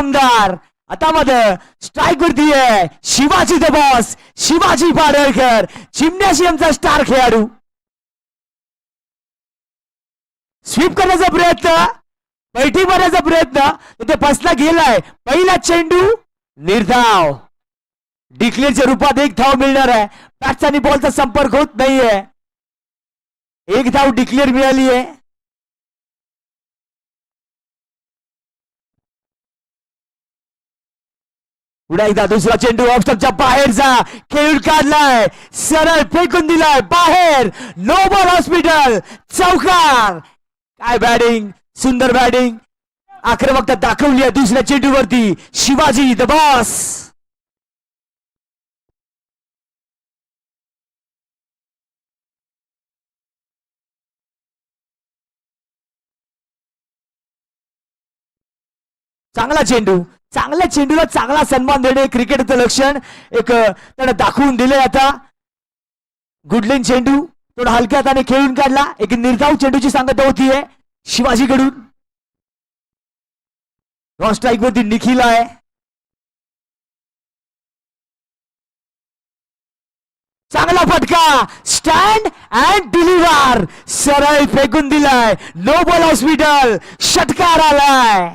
आमदार आता मध्ये स्ट्राइक वरती आहे शिवाजी द बॉस शिवाजी पाडळकर जिम्नॅशियमचा स्टार खेळाडू स्वीप करण्याचा प्रयत्न बैठी मारण्याचा प्रयत्न तिथे बसला गेलाय पहिला चेंडू निर्धाव डिक्लेअरच्या रूपात एक धाव मिळणार आहे बॅट्स आणि बॉलचा संपर्क होत नाहीये एक धाव डिक्लेअर मिळाली आहे पुन्हा एकदा दुसरा चेंडू ऑफस्टॉपच्या बाहेरचा खेळून काढलाय सरळ फेकून दिलाय बाहेर नो बॉल हॉस्पिटल चौकार काय बॅटिंग सुंदर बॅटिंग आक्रमकता दाखवली आहे दुसऱ्या चेंडूवरती शिवाजी द बॉस चांगला चेंडू चांगल्या चेंडूला चांगला सन्मान देणे क्रिकेटचं लक्षण एक त्याने दाखवून दिले आता गुडलेन चेंडू थोडा हलक्या हाताने खेळून काढला एक निर्धाव चेंडूची सांगता होतीये शिवाजीकडून नॉन स्ट्राईक वरती निखिल आहे चांगला फटका स्टँड अँड डिलिव्हर सरळ फेकून दिलाय नो बॉल हॉस्पिटल षटकार आलाय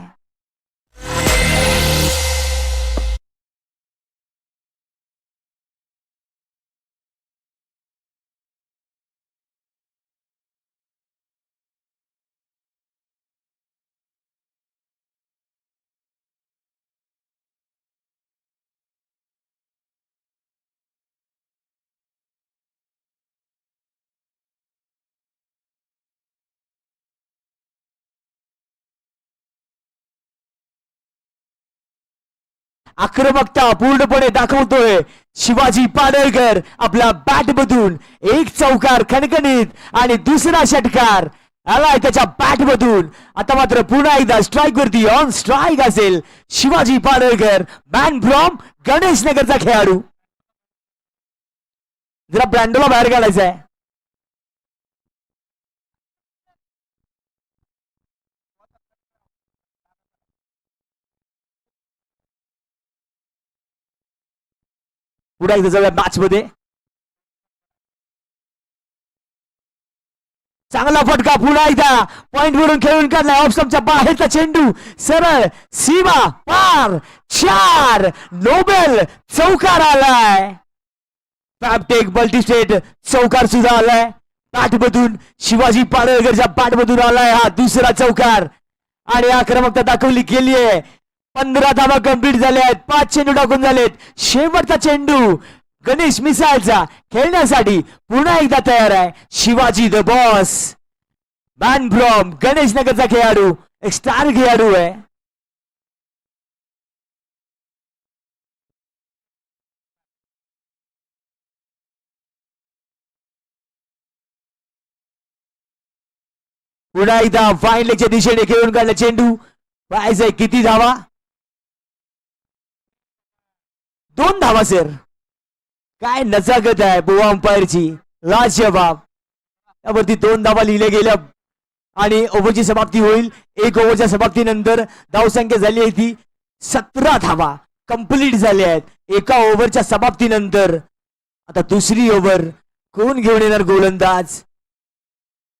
आक्रमकता पूर्णपणे दाखवतोय शिवाजी पाडळकर आपल्या बॅट मधून एक चौकार खणखणीत आणि दुसरा षटकार आलाय त्याच्या बॅट मधून आता मात्र पुन्हा एकदा स्ट्राइक वरती ऑन स्ट्राइक असेल शिवाजी पाडळकर मॅन फ्रॉम गणेश नगरचा खेळाडू जरा ब्रँडोला बाहेर काढायचा आहे पुढे एकदा जाऊया मॅच मध्ये चांगला फटका पुन्हा एकदा पॉइंट वरून खेळून काढलाय ऑफस्टॉपच्या बाहेरचा चेंडू सरळ सीमा पार चार नोबेल चौकार आलाय टेक मल्टी स्टेट चौकार सुद्धा आलाय बॅट मधून शिवाजी पाडळकरच्या बॅट मधून आलाय हा दुसरा चौकार आणि आक्रमकता दाखवली गेली आहे 15 धावा कंप्लीट झाल्या आहेत 5 चेंडू टाकून झालेत शेवटचा चेंडू गणेश मिसाळचा खेळण्यासाठी पुन्हा एकदा तयार आहे Shivaji the boss man from Ganesh नगरचा खेळाडू एक स्टार खेळाडू आहे पुन्हा एकदा फाईन लेगच्या दिशेने खेळून काढला चेंडू पाहायचंय किती धावा 2 धावा सर काय नजाकत आहे बुवा अंपायरची लाजवाब त्यावरती 2 धावा लिहिले गेल्या आणि ओव्हरची समाप्ती होईल 1 ओव्हरच्या समाप्तीनंतर धावसंख्या झाली आहे ती 17 धावा कंप्लीट झाल्या आहेत एका ओव्हरच्या समाप्तीनंतर आता दुसरी ओव्हर कोण घेऊन येणार गोलंदाज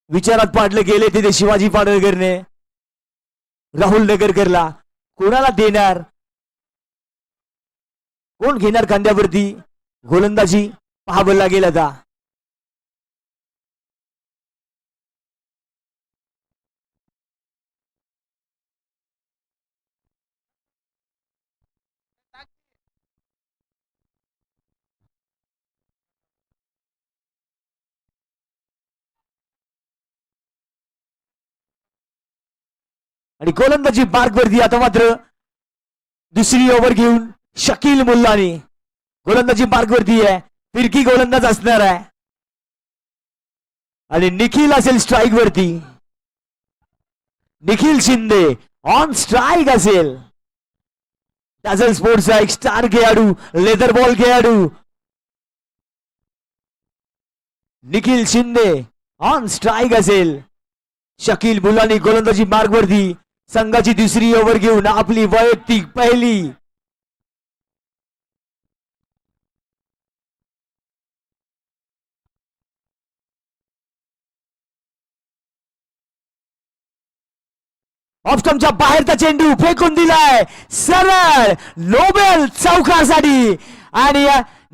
विचारात पाडलं गेले तिथे शिवाजी पाडळकरने राहुल नगरकरला कोणाला देणार कोण घेणार खांद्यावरती गोलंदाजी पाहावं लागेल आता आणि गोलंदाजी मार्ग वरती आता मात्र दुसरी ओव्हर घेऊन शकील मुल्लानी गोलंदाजी मार्ग वरती आहे फिरकी गोलंदाज असणार आहे आणि निखिल असेल स्ट्राइक वरती निखिल शिंदे ऑन स्ट्राइक असेल दाझल स्पोर्ट्सचा एक स्टार खेळाडू लेदर बॉल खेळाडू निखिल शिंदे ऑन स्ट्राइक असेल शकील मुलानी गोलंदाजी मार्ग वरती संघाची दुसरी ओव्हर घेऊन आपली वैयक्तिक पहिली. ऑफस्टंपच्या बाहेरचा चेंडू फेकून दिलाय सरळ नोबेल चौकासाठी. आणि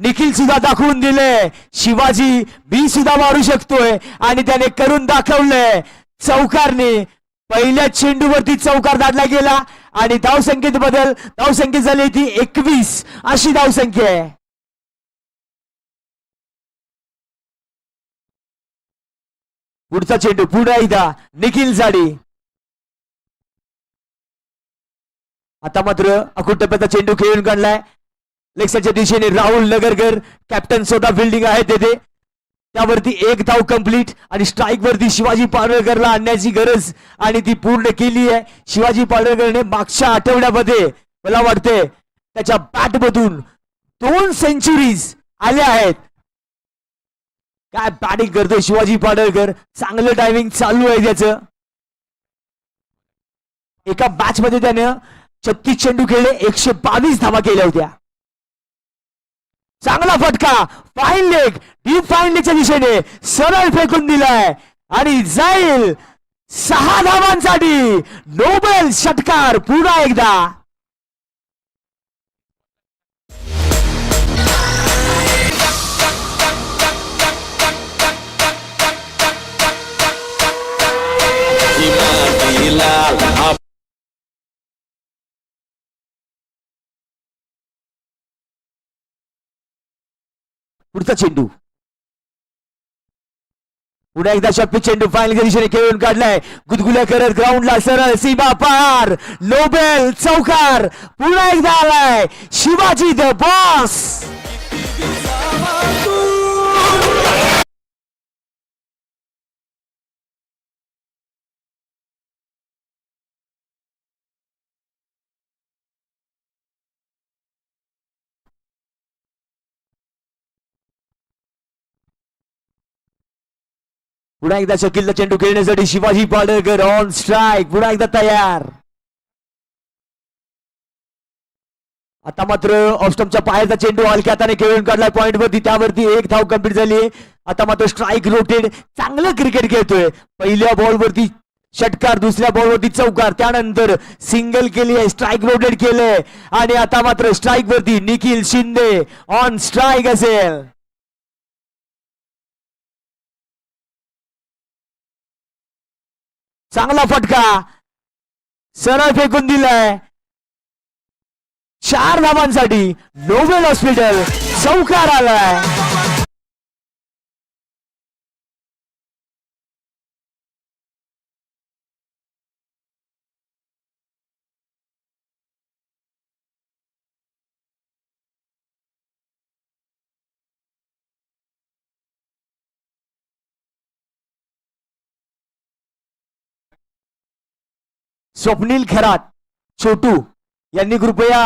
निखिल सुद्धा दाखवून दिले शिवाजी बी सुद्धा मारू शकतोय आणि त्याने करून दाखवलंय. चौकारने पहिल्या चेंडूवरती चौकार दाबला गेला आणि धावसंख्येत बदल. धावसंख्या झाली ती 21 अशी धावसंख्या आहे. पुढचा चेंडू पुन्हा एकदा निखिल साठी. आता मात्र अकुट टप्प्याचा चेंडू खेळून काढलाय लेक्सच्या दिशेने राहुल नगरकर. कॅप्टन स्वतः फिल्डिंग आहे तेथे. त्यावरती एक धाव कंप्लीट आणि स्ट्राईक वरती शिवाजी पाडळकरला आणण्याची गरज आणि ती पूर्ण केली आहे. शिवाजी पाडळकरने मागच्या आठवड्यामध्ये मला वाटते त्याच्या बॅट मधून 2 सेंचुरीज आल्या आहेत. काय बॅटिंग करतोय शिवाजी पाडळकर. चांगलं टायमिंग चालू आहे त्याचं. एका मॅच मध्ये त्यानं 36 चेंडू खेळले 122 धावा केल्या होत्या. चांगला फटका फाईन लेग डीप फाईन लेगच्या दिशेने सरळ फेकून दिलाय आणि जाईल 6 धावांसाठी. नोबेल षटकार पुन्हा एकदा. पुढचा चेंडू पुन्हा एकदा शॉर्ट पिच चेंडू फायनलच्या दिशेने खेळून काढलाय. गुदगुल्या करत ग्राउंडला सरळ सीमा पार. नोबेल चौकार पुन्हा एकदा आलाय शिवाजी द बॉस. पुन्हा एकदा शकीलला चेंडू खेळण्यासाठी शिवाजी पाडळकर ऑन स्ट्राईक. पुन्हा एकदा तयार. आता मात्र ऑफस्टंपच्या बाहेरचा चेंडू हलक्या हाताने खेळून काढलाय पॉइंट वरती. त्यावरती एक धाव कंप्लीट झाली. आता मात्र स्ट्राईक रोटेड. चांगलं क्रिकेट खेळतोय. पहिल्या बॉलवरती षटकार, दुसऱ्या बॉलवरती चौकार, त्यानंतर सिंगल केली आहे, स्ट्राईक रोटेड केलंय आणि आता मात्र स्ट्राईक वरती निखिल शिंदे ऑन स्ट्राईक असेल. चांगला फटका सरळ फेकून दिलाय 4 धावांसाठी. नोबेल हॉस्पिटल चौकार आलाय. स्वप्नील खरात छोटू यांनी कृपया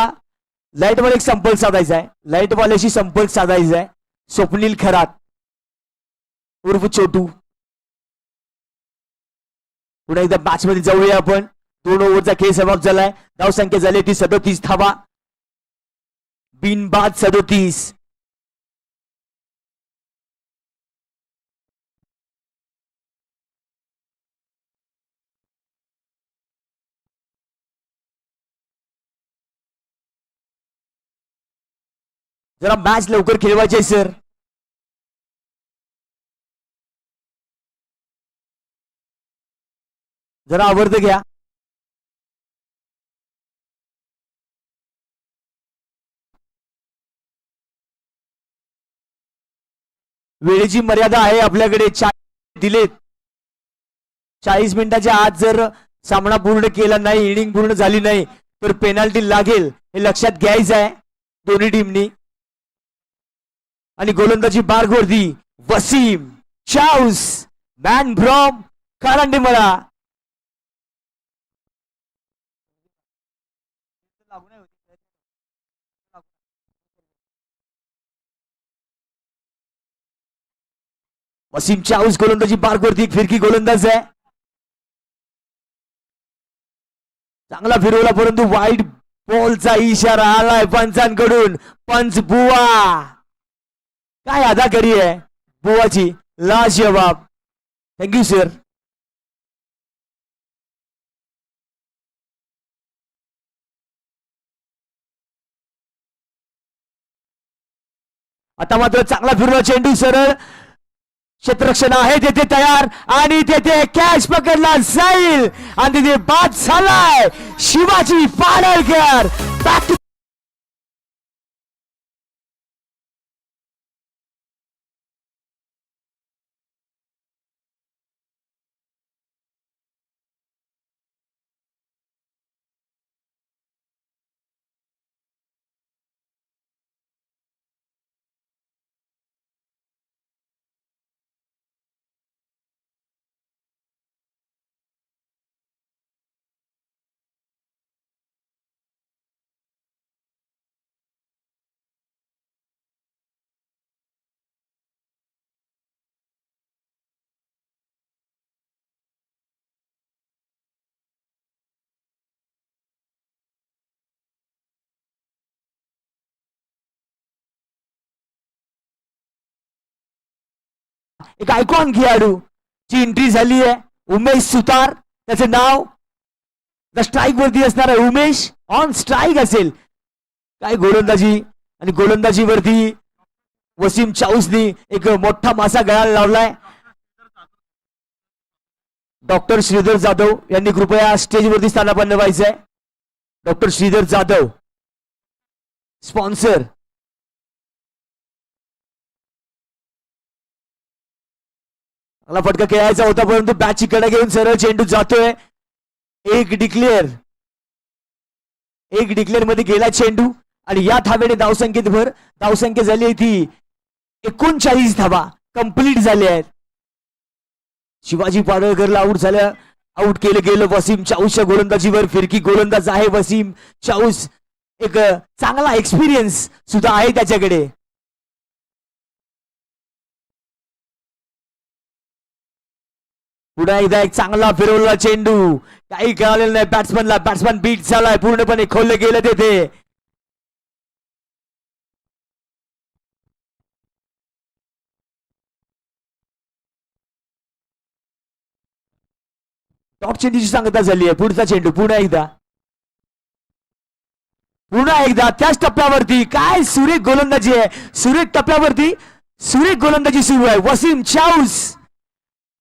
लाईटवर एक संपर्क साधायचा आहे. लाईटवाल्याशी संपर्क साधायचा आहे. स्वप्नील खरात उर्फ छोटू. पुन्हा एकदा मॅच मध्ये जाऊया आपण. 2 ओव्हरचा खेळ समाप्त झालाय. धावसंख्या झाली ती 37 धावा. बिनबाद 37. जरा मॅच लवकर खेळवायचे सर. जरा आवर्त घ्या. वेळेची मर्यादा आहे आपल्याकडे. 40 दिलेत. 40 मिनिटाच्या आत जर सामना पूर्ण केला नाही, इनिंग पूर्ण झाली नाही तर पेनाल्टी लागेल हे लक्षात घ्यायचं आहे दोन्ही टीमनी. आणि गोलंदाजी बारगवरती वसीम चाऊस मॅन फ्रॉम कारंडीमळा. वसीम चाऊस गोलंदाजी बारगवरती फिरकी गोलंदाज आहे. चांगला फिरवला परंतु वाईट बॉलचा इशारा आलाय पंचांकडून. पंच बुवा काय अदाकारी आहे बुवाची, लाजवाब. Thank you sir. आता मात्र चांगला फिरला चेंडू सरळ क्षेत्ररक्षण आहे तेथे तयार आणि तेथे कॅच पकडला जाईल आणि तिथे बाद झालाय शिवाजी पाडळकर. बॅक टू एक आयकॉन खेळाडू ची एंट्री झाली आहे. उमेश सुतार त्याचं नाव. द स्ट्राईक वरती असणार आहे उमेश. ऑन स्ट्राईक असेल. काय गोलंदाजी आणि गोलंदाजीवरती वसीम चाऊसनी एक मोठा मासा गळाला लावलाय. डॉक्टर श्रीधर जाधव यांनी कृपया स्टेजवरती स्थानापन्न व्हायचंय. Doctor Shridhar Jadhav sponsor. मला फटका खेळायचा होता परंतु बॅटची कडे घेऊन सरळ चेंडू जातोय. एक डिक्लेअर मध्ये गेला चेंडू आणि या धावेने धावसंख्येत भर. धावसंख्या झाली आहे ती 39 धावा कंप्लीट झाले आहेत. शिवाजी पाडळकरला आउट केलं गेलं वसीम चाऊसच्या गोलंदाजीवर. फिरकी गोलंदाज आहे वसीम चाऊस. एक चांगला एक्सपिरियन्स सुद्धा आहे त्याच्याकडे. पुन्हा एकदा एक चांगला फिरवला चेंडू. काही कळालेलं नाही बॅट्समनला. बॅट्समन बीट झालाय पूर्णपणे. खोललं गेलं तेथे. टॉप चेंडूची सांगता झाली आहे. पुढचा चेंडू पुन्हा एकदा त्याच टप्प्यावरती. काय सुरेख गोलंदाजी आहे. सुरेख टप्प्यावरती सुरेख गोलंदाजी सुरू आहे. वसीम चाऊस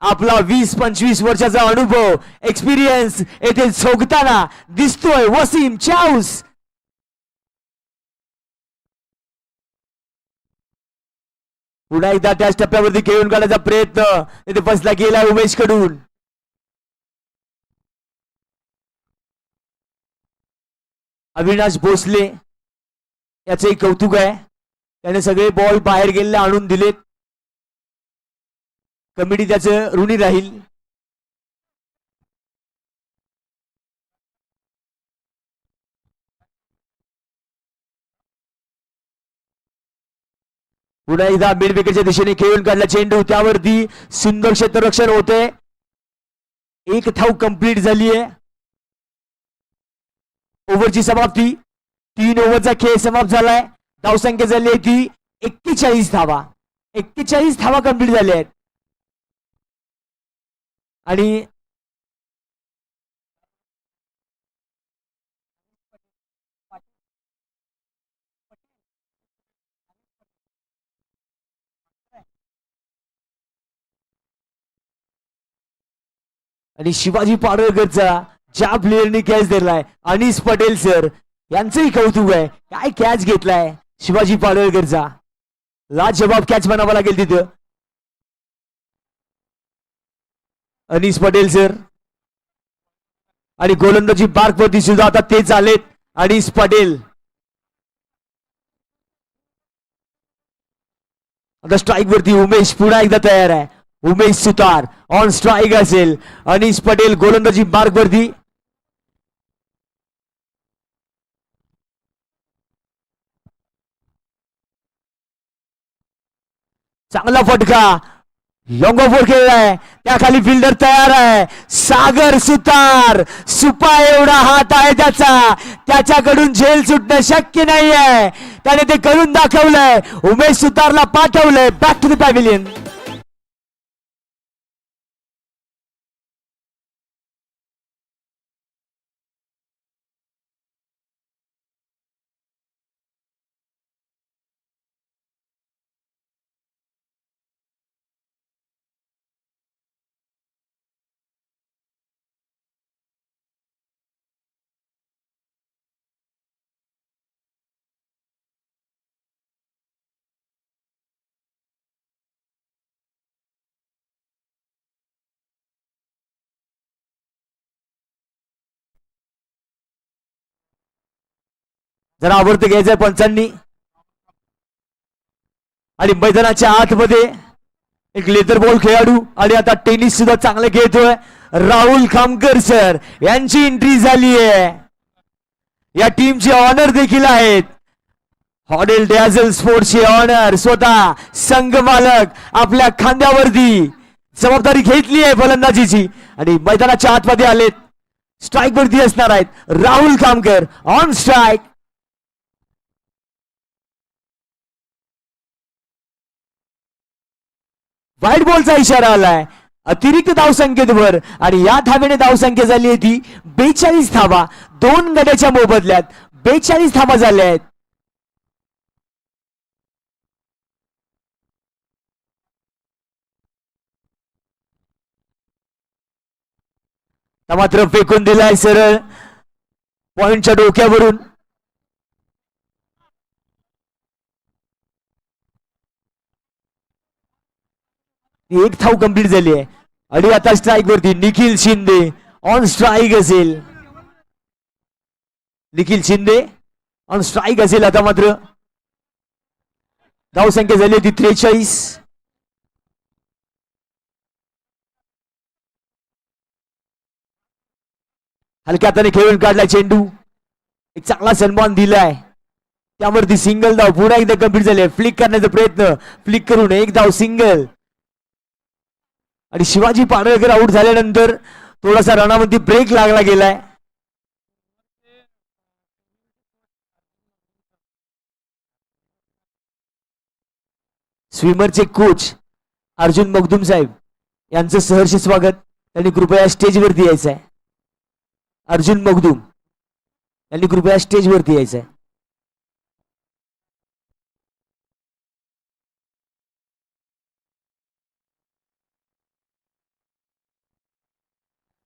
आपला 20-25 वर्षाचा अनुभव एक्सपिरियन्स येथे सोगताना दिसतोय वसीम चाऊस. पुन्हा एकदा त्याच टप्प्यावरती खेळून काढण्याचा प्रयत्न तिथे बसला गेला उमेश कडून. अविनाश भोसले याचंही कौतुक आहे. त्याने सगळे बॉल बाहेर गेलेले आणून दिलेत. कमिटी त्याचं ऋणी राहील. पुन्हा एकदा मिड विकेटच्या दिशेने खेळून काढला चेंडू. त्यावरती सुंदर क्षेत्ररक्षण होते. एक धाव कंप्लीट झाली आहे. ओव्हरची समाप्ती. 3 ओव्हरचा खेळ समाप्त झालाय. धावसंख्या झाली आहे ती 41 धावा. 41 धावा कंप्लीट झाल्या आहेत. आणि शिवाजी पाडळकरचा ज्या प्लेयरनी कॅच धरलाय अनिस पटेल सर यांचंही कौतुक आहे. काय कॅच घेतलाय शिवाजी पाडळकरचा. लाजवाब कॅच म्हणावा लागेल तिथं. अनिस पटेल सर आणि गोलंदाजी बार्कवरती सुद्धा आता तेच आलेत. अनिस पटेल. आता स्ट्राईक वरती उमेश पुन्हा एकदा तयार आहे. उमेश सुतार ऑन स्ट्राईक असेल. अनिस पटेल गोलंदाजी मार्ग वरती. चांगला फटका लॉंग ऑफ खेळलाय, त्याखाली फिल्डर तयार आहे. सागर सुतार, सुपा एवढा हात आहे त्याच्याकडून झेल सुटणं शक्य नाहीये. त्याने ते करून दाखवलंय. उमेश सुतारला पाठवलंय बॅक टू द पॅव्हिलियन. जरा आवडतं घ्यायचंय पंचांनी. आणि मैदानाच्या आतमध्ये एक लेदर बॉल खेळाडू आणि आता टेनिस सुद्धा चांगलं खेळतोय राहुल खामकर सर यांची एंट्री झाली आहे. या टीमचे ऑनर देखील आहेत. हॉटेल डॅझल स्पोर्ट्सचे ऑनर स्वतः संघ मालक आपल्या खांद्यावरती जबाबदारी घेतली आहे फलंदाजीची आणि मैदानाच्या आतमध्ये आलेत. स्ट्राईक वरती असणार आहेत Rahul Khamkar on strike. White बॉलचा इशारा आलाय. अतिरिक्त धावसंख्येवर आणि या धावेने धावसंख्या झाली आहे ती 42 धावा. 2 गड्याच्या मोबदल्यात 42 धावा झाल्या आहेत. मात्र फेकून दिलाय सरळ पॉइंटच्या डोक्यावरून. एक धाव कंप्लीट झाली आहे आणि आता स्ट्राईक वरती निखिल शिंदे ऑन स्ट्राईक असेल. निखिल शिंदे ऑन स्ट्राईक असेल. आता मात्र धावसंख्या झाली होती 43. हलक्या हाताने खेळून काढला चेंडू. एक चांगला सन्मान दिलाय. त्यावरती सिंगल धाव पुन्हा एकदा कंप्लीट झाले. फ्लिक करण्याचा प्रयत्न, फ्लिक करून एक धाव सिंगल. आणि शिवाजी पाडळकर आउट झाल्यानंतर थोडासा रनामध्ये ब्रेक लागला गेलाय. स्विमरचे कोच अर्जुन मगदुम साहेब यांचं सहर्ष स्वागत. त्यांनी कृपया स्टेजवरती यायचं आहे. अर्जुन मगदुम यांनी कृपया स्टेजवरती यायचं आहे.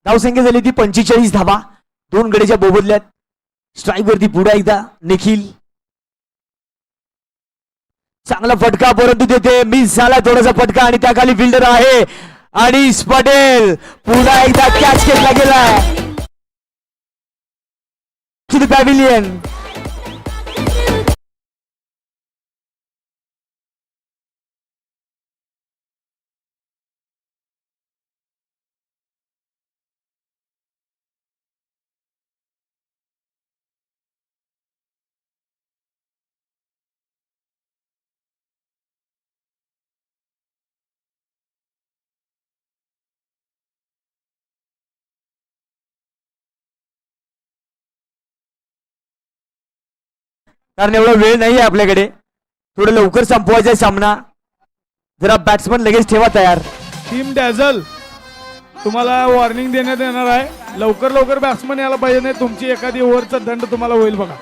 धावसंख्या झाली ती 45 धावा. 2 गड्याच्या बोबदल्यात. स्ट्राईक वरती पुढे एकदा निखिल. चांगला फटका परंतु तिथे मिस झाला थोडासा फटका आणि त्याखाली फिल्डर आहे अनिस पटेल. पुन्हा एकदा कॅच घेतला गेलाय. To the pavilion. कारण एवढा वेळ नाहीये आपल्याकडे. थोडं लवकर संपवायचा सामना. जरा बॅट्समन लगेच ठेवा तयार. टीम डॅझल तुम्हाला वॉर्निंग देण्यात येणार आहे. लवकर लवकर बॅट्समन यायला पाहिजे, नाही तुमची एखादी ओव्हरचा दंड तुम्हाला होईल बघा.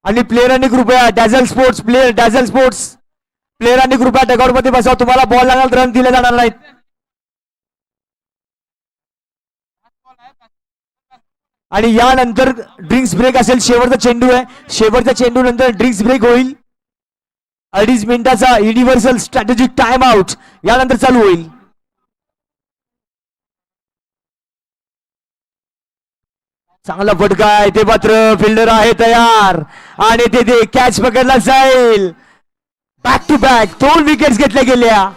आणि प्लेयरांनी कृपया डॅझल स्पोर्ट्स प्लेयरांनी कृपया डगआउट मध्ये बसाव. तुम्हाला बॉल लागणार रन दिले जाणार नाहीत. आणि यानंतर ड्रिंक्स ब्रेक असेल. शेवटचा चेंडू आहे. शेवटच्या चेंडू नंतर ड्रिंक्स ब्रेक होईल. 2.5 मिनिटाचा युनिव्हर्सल स्ट्रॅटेजिक टाइम आउट यानंतर चालू होईल. चांगला फटका आहे. ते मात्र फिल्डर आहे तयार आणि ते कॅच पकडला जाईल. बॅक टू बॅक 2 विकेट्स घेतल्या गेल्या.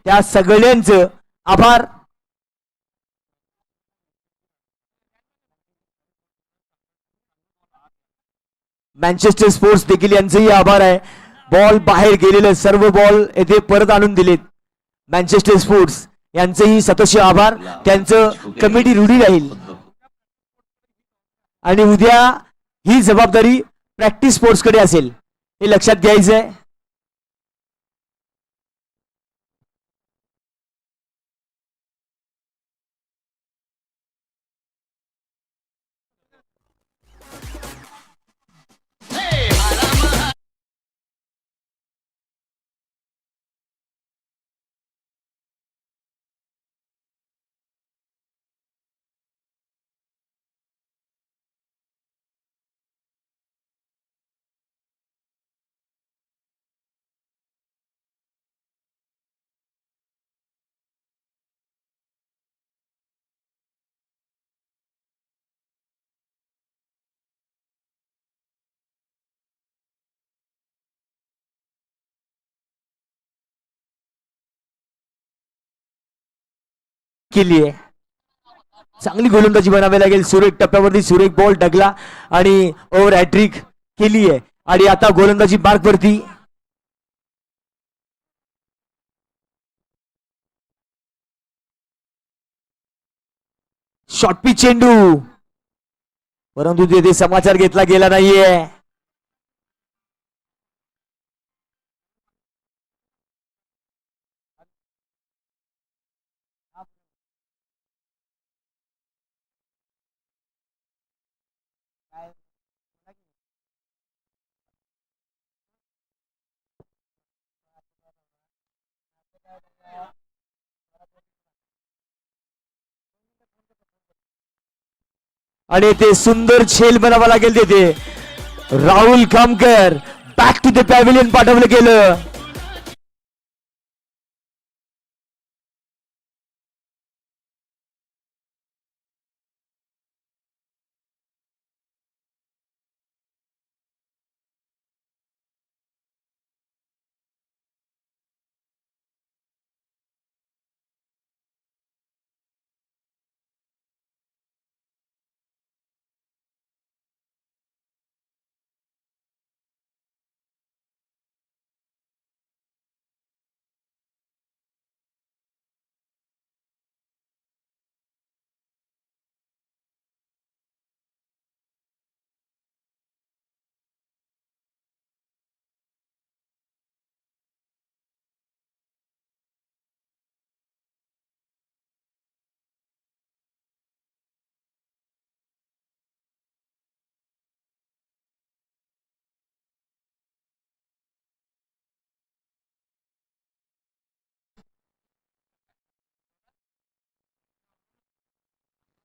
त्या सगळ्यांचं आभार. मँचेस्टर स्पोर्ट्स देखील यांचेही आभार आहे. बॉल बाहेर गेलेले सर्व बॉल येथे परत आणून दिलेत. मँचेस्टर स्पोर्ट्स यांचेही सतोशी आभार. त्यांचं कमिटी रूढी राहील आणि उद्या ही जबाबदारी प्रॅक्टिस स्पोर्ट्स कडे असेल, हे लक्षात घ्यायचंय. केली आहे चांगली गोलंदाजी बनावी लागेल. सुरेख टप्प्यावरती सुरेख बॉल डगला आणि ओव्हर हॅट्रिक केली आहे आणि आता गोलंदाजी मार्क वरती. शॉर्ट पिच चेंडू, परंतु तिथे समाचार घेतला गेला नाहीये. आणि ते सुंदर झेल बनावा लागेल तिथे. Rahul Khamkar back to the pavilion पाठवलं गेलं.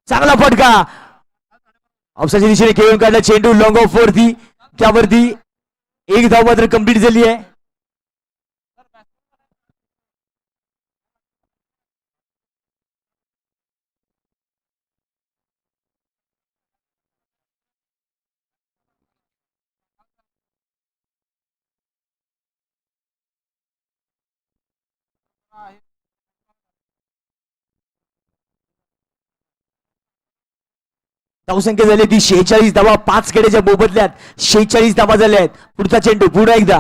चांगला फटका ऑफसाईडच्या दिशेने खेळून काढला चेंडू लॉंग ऑफ वरती. त्यावरती एक धाव मात्र कंप्लीट झाली आहे. धावसंख्या झाली ती 46 धावा. 5 खेळाच्या मोबदल्यात 46 धावा झाल्या आहेत. पुढचा चेंडू पुन्हा एकदा.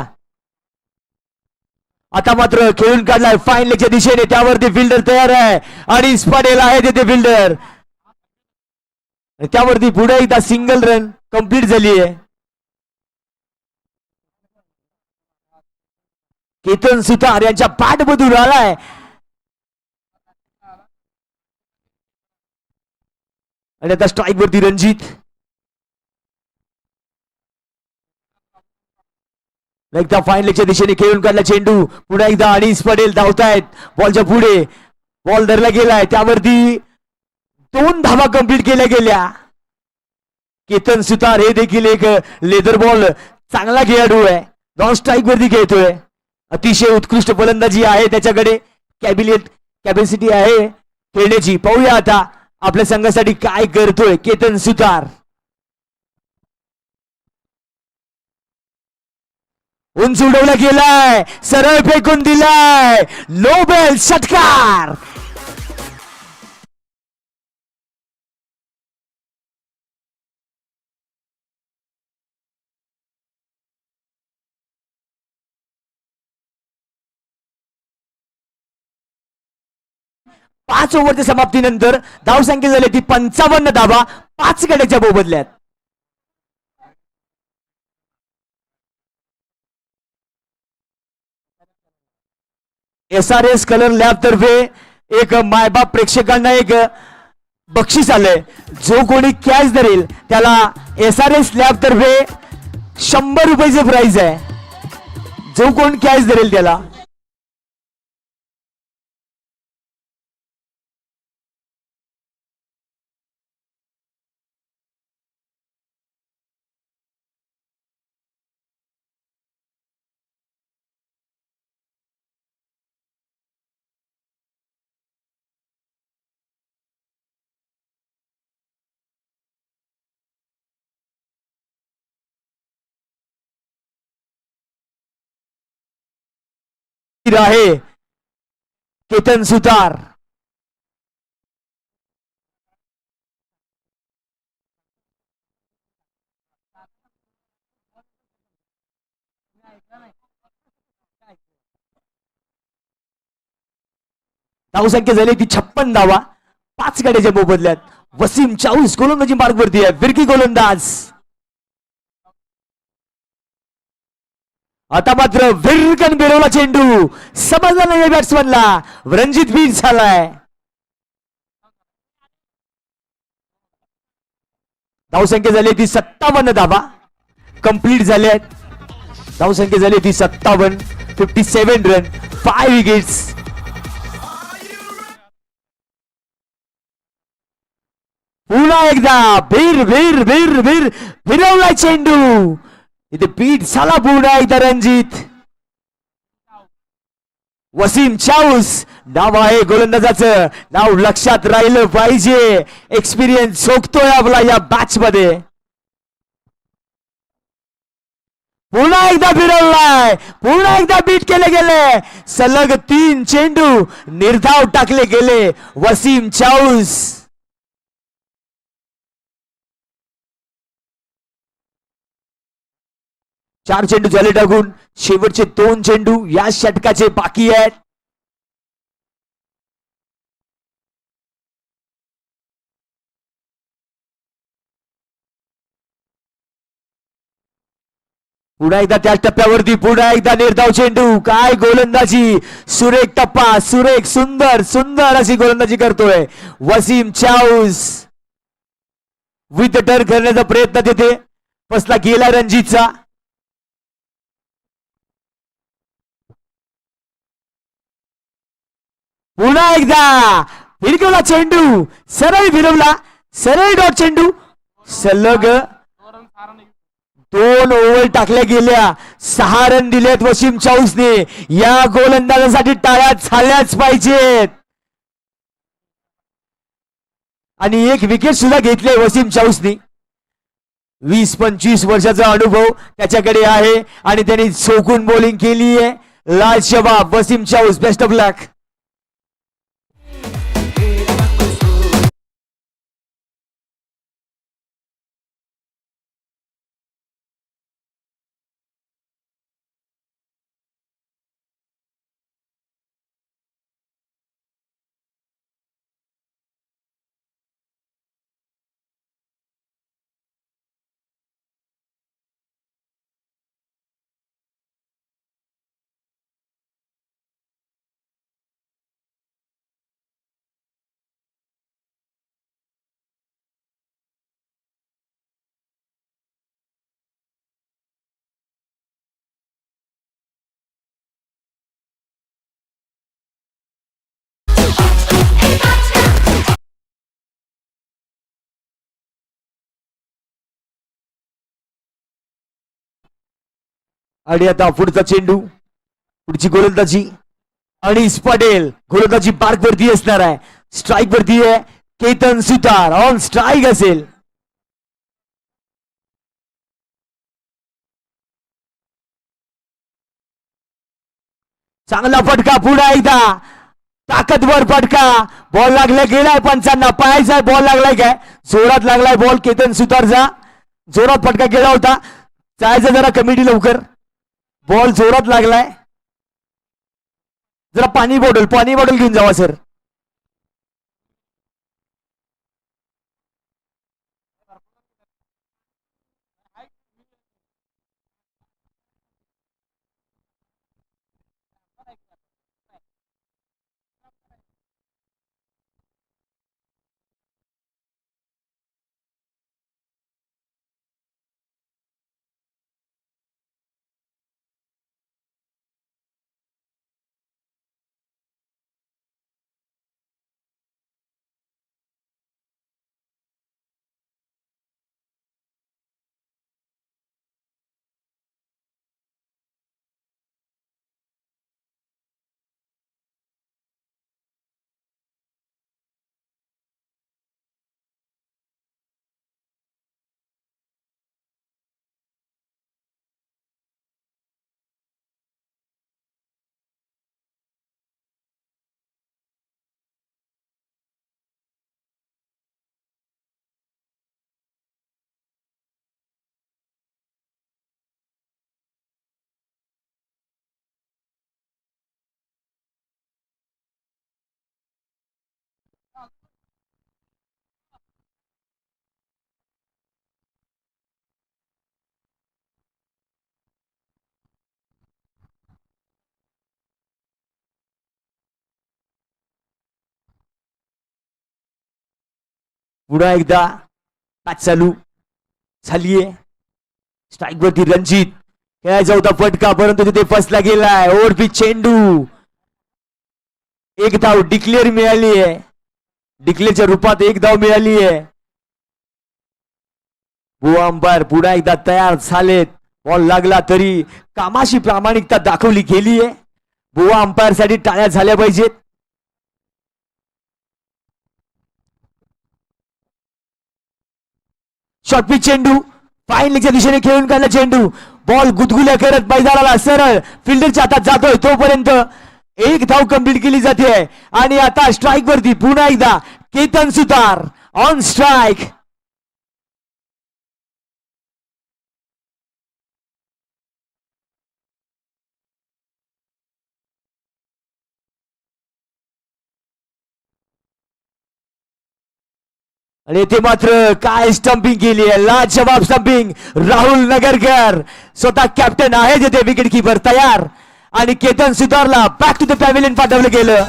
आता मात्र खेळून काढलाय फाईन लेगच्या दिशेने. त्यावरती फिल्डर तयार आहे आणि पडेल आहे तिथे फिल्डर. त्यावरती पुढे एकदा सिंगल रन कंप्लीट झाली आहे. केतन सुतार यांच्या पाठमधून आलाय. आणि आता स्ट्राईक वरती रणजित. एकदा फाईन लेगच्या दिशेने खेळून काढला चेंडू पुन्हा एकदा आणि पडेल धावतायत बॉलच्या पुढे. बॉल धरला गेलाय. त्यावरती 2 धावा कंप्लीट केल्या गेल्या. केतन सुतार हे देखील एक लेदर बॉल चांगला खेळाडू आहे. नॉन स्ट्राईक वरती खेळतोय. अतिशय उत्कृष्ट फलंदाजी आहे त्याच्याकडे. कॅपॅसिटी आहे खेळण्याची. पाहूया आता आपल्या संघासाठी काय करतोय केतन सुतार. उंच उडवला गेलाय, सरळ फेकून दिलाय, नोबेल षटकार. पाच ओव्हरच्या समाप्तीनंतर धावसंख्या झाली ती 55 धावा 5 गड्याच्या मोबदल्यात. SRS कलर लॅब तर्फे एक मायबाप प्रेक्षकांना एक बक्षीस आलंय. जो कोणी कॅच धरेल त्याला SRS लॅब तर्फे 100 रुपयाचे प्राइज आहे. जो कोण कॅच धरेल त्याला. आहे केतन सुतार. धावसंख्या झाली ती 56 धावा 5 गड्याच्या मोबदल्यात. वसीम चाऊस गोलंदाजी मार्गवरती आहे. फिरकी गोलंदाज. आता मात्र विरकन बिरवला चेंडू समजला नाही बॅट्समनला. रणजित बीट झालाय. धावसंख्या झाली ती 57 धावा कंप्लीट झाल्या आहेत. धावसंख्या झाली ती 57. 57 रन 5 विकेट्स. पुन्हा एकदा भीर भीर भीर भीर फिरवला चेंडू. इथे पीठ झाला पुन्हा एकदा रणजित. वसीम चाऊस नाव आहे गोलंदाजाचं. नाव लक्षात राहिलं पाहिजे. एक्सपिरियन्स सोकतोय आपला या मॅच मध्ये. पुन्हा एकदा फिरवलाय. पुन्हा एकदा बीट केले गेले. सलग 3 चेंडू निर्धाव टाकले गेले वसीम चाऊस. 4 चेंडू झाले टाकून. शेवटचे 2 चेंडू या षटकाचे बाकी आहेत. पुन्हा एकदा त्या टप्प्यावरती पुन्हा एकदा निर्धाव चेंडू. काय गोलंदाजी. सुरेख टप्पा. सुरेख सुंदर सुंदर अशी गोलंदाजी करतोय वसीम चाऊस. विथ टर्न करण्याचा प्रयत्न तिथे फसला गेला रणजितचा. पुन्हा एकदा फिरकवला चेंडू. सरळ फिरवला. सरळ डॉट चेंडू. सलग 2 ओव्हर टाकल्या गेल्या. 6 रन दिलेत वसीम चाऊसने. या गोलंदाजासाठी टाळ्या झाल्याच पाहिजेत. आणि 1 विकेट सुद्धा घेतले वसीम चाऊसने. 20-25 वर्षाचा अनुभव त्याच्याकडे आहे आणि त्यांनी चोखून बॉलिंग केली आहे. लाल जवाब वसीम चाऊस. बेस्ट ऑफ लक. आणि आता पुढचा चेंडू. पुढची गोलंदाजी. अनिस पटेल गोलंदाजी मार्क वरती असणार आहे. स्ट्राईक वरती आहे केतन सुतार. ऑन स्ट्राईक असेल. चांगला फटका पुन्हा एकदा ताकदवर फटका बॉल लागला गेलाय पंचांना पाहायचा बॉल लागलाय काय जोरात लागलाय बॉल केतन सुतारचा जोरात फटका गेला होता जायचं जरा कमिटी लवकर बॉल जोरात लागलाय जरा पाणी बॉटल घेऊन जावा सर पुन्हा एकदा मॅच चालू झालीये स्ट्राईक वरती रणजित खेळायचा होता फटका परंतु तिथे फसला गेलाय ओव्हरपी चेंडू एक धाव डिक्लेअर मिळाली आहे डिक्लेअरच्या रूपात एक धाव मिळाली आहे बुवा अंपायर पुन्हा एकदा तयार झालेत बॉल लागला तरी कामाशी प्रामाणिकता दाखवली गेली आहे बुवा अंपायर साठी टाळ्या झाल्या पाहिजेत शॉर्टपिच चेंडू फाईन लेगच्या दिशेने खेळून काढला चेंडू बॉल गुदगुल्या करत मैदानाला सरळ फिल्डरच्या हातात जातोय तोपर्यंत एक धाव कंप्लीट केली जाते आणि आता स्ट्राईक वरती पुन्हा एकदा केतन सुतार ऑन स्ट्राईक आणि येथे मात्र काय स्टंपिंग केली आहे लाजवाब स्टंपिंग राहुल नगरकर स्वतः कॅप्टन आहे तिथे विकेट कीपर तयार आणि केतन सुतारला बॅक टू द पॅव्हिलियन पाठवलं गेलं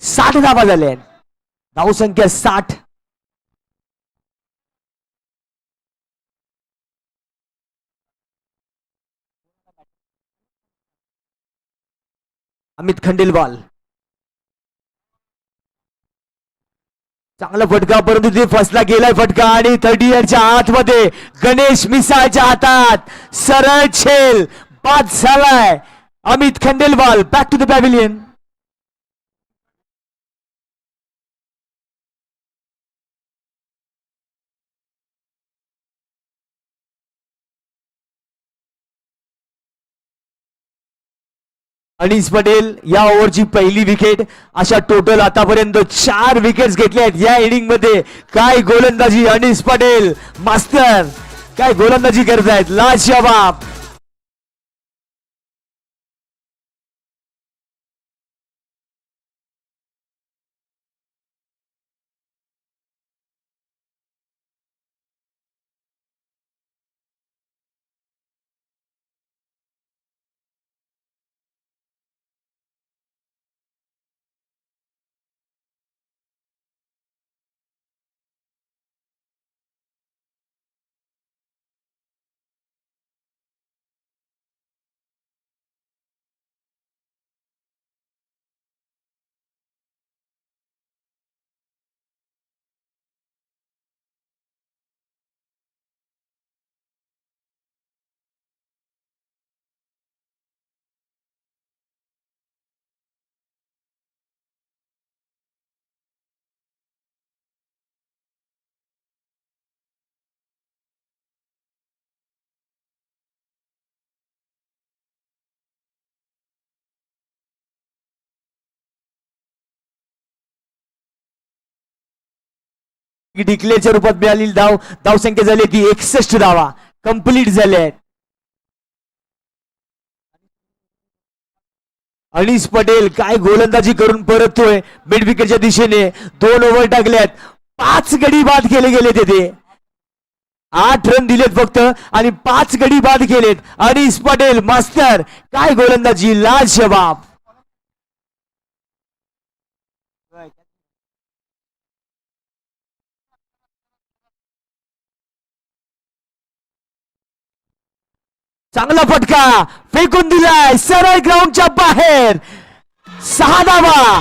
साठ धावा झाल्या धावसंख्या 60 अमित खंडेलवाल चांगला फटका परंतु ते फसला गेलाय फटका आणि 30 आतमध्ये गणेश मिसाळच्या हातात सरळ छेल बाद झालाय Amit Khandelwal back to the pavilion Anis Patel या ओव्हरची पहिली विकेट अशा टोटल आतापर्यंत 4 विकेट्स घेतल्या आहेत या इनिंग मध्ये काय गोलंदाजी अनिस पटेल मास्टर काय गोलंदाजी करतायत लाजवाब डिक्लेअरच्या रूपात मिळालेली धावसंख्या झाली ती 61 धावा कंप्लीट झाल्या आहेत. अनिस पटेल काय गोलंदाजी करून परततोय मिड विकेटच्या दिशेने. 2 ओव्हर टाकल्यात, 5 गडी बाद केले गेले तिथे. 8 रन दिलेत फक्त आणि 5 गडी बाद केलेत. अनिस पटेल मास्तर काय गोलंदाजी लाजवाब. चांगला फटका फेकून दिलाय सरळ ग्राउंडच्या बाहेर. 6 धावा.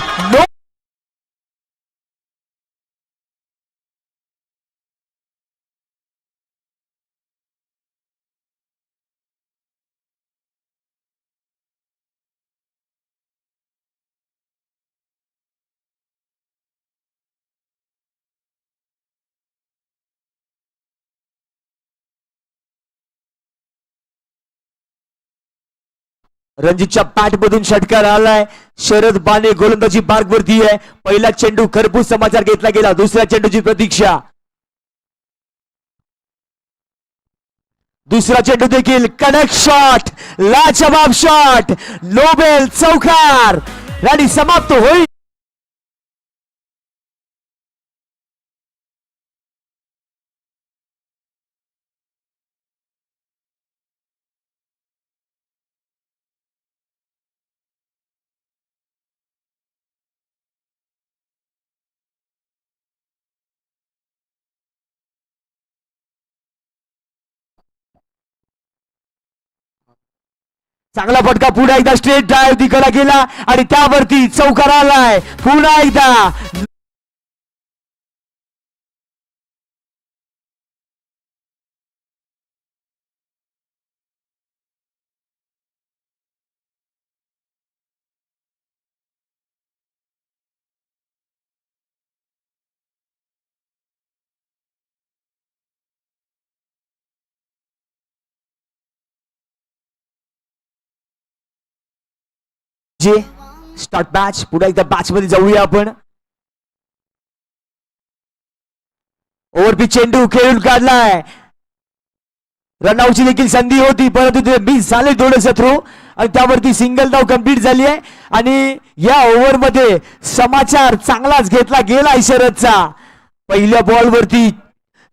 रणजितच्या पॅट मधून षटकार आलाय. शरद बाने गोलंदाजी मार्ग वरती आहे. पहिला चेंडू खरपूस समाचार घेतला गेला. दुसऱ्या चेंडूची प्रतीक्षा. दुसरा चेंडू देखील कडक शॉट, लाजवाब शॉट, नोबेल चौकार आणि समाप्त होईल. चांगला फटका पुन्हा एकदा स्ट्रेट ड्राईव्ह तिकडे गेला आणि त्यावरती चौकार आलाय पुन्हा एकदा. Start match. पुन्हा एकदा मॅच मध्ये जाऊया आपण. ओव्हरपिच चेंडू खेळून काढलाय. रनआउटची देखील संधी होती परंतु ते मिस झाले थोडेसे थ्रो आणि त्यावरती सिंगल धाव कंप्लीट झाली आहे. आणि या ओव्हर मध्ये समाचार चांगलाच घेतला गेला शरदचा. पहिल्या बॉल वरती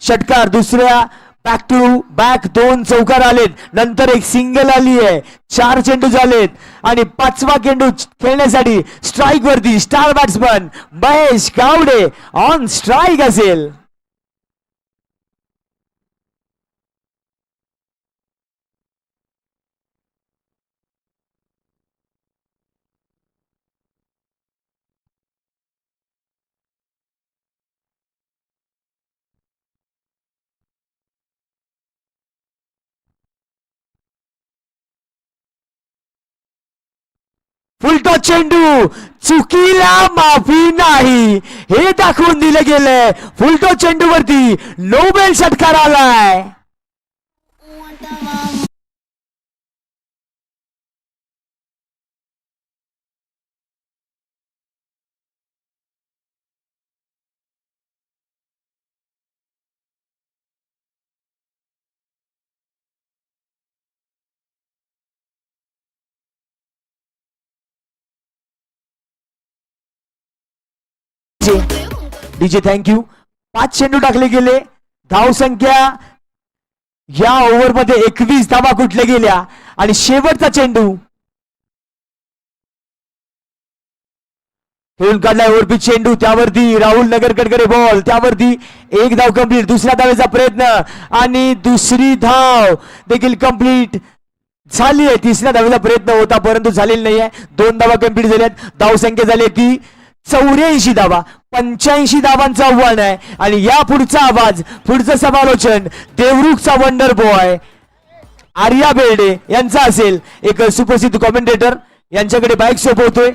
षटकार, दुसऱ्या बॅक टू बॅक 2 चौकार आलेत, नंतर एक सिंगल आली आहे. 4 चेंडू झालेत आणि 5वा चेंडू खेळण्यासाठी स्ट्राईक वरती star batsman Mahesh Gawade on strike असेल. फुलटॉस चेंडू, चुकीला माफी नाही हे दाखवून दिलं गेलंय. फुलटॉस चेंडू वरती नोबेल षटकार आलाय. DJ thank you. 5 चेंडू टाकले गेले. धाव संख्या या ओव्हर मध्ये 21 धावा कुठल्या गेल्या आणि शेवटचा चेंडू खेळून काढलाय. ओव्हरपिच चेंडू, त्यावरती राहुल नगरकडे बॉल, त्यावरती एक धाव कंप्लीट. दुसऱ्या धावेचा प्रयत्न आणि दुसरी धाव देखील कंप्लीट झाली आहे. तिसऱ्या धावेचा प्रयत्न होता परंतु झालेला नाही आहे. 2 धावा कंप्लीट झाल्यात. धाव संख्या झाली ती 84 धावा. 85 धावांचं आव्हान आहे आणि या पुढचा आवाज, पुढचं समालोचन देवरुखचा वंडर बॉय आर्या बेर्डे यांचा असेल. एक सुप्रसिद्ध कॉमेंटेटर यांच्याकडे बाईक सोपवतोय.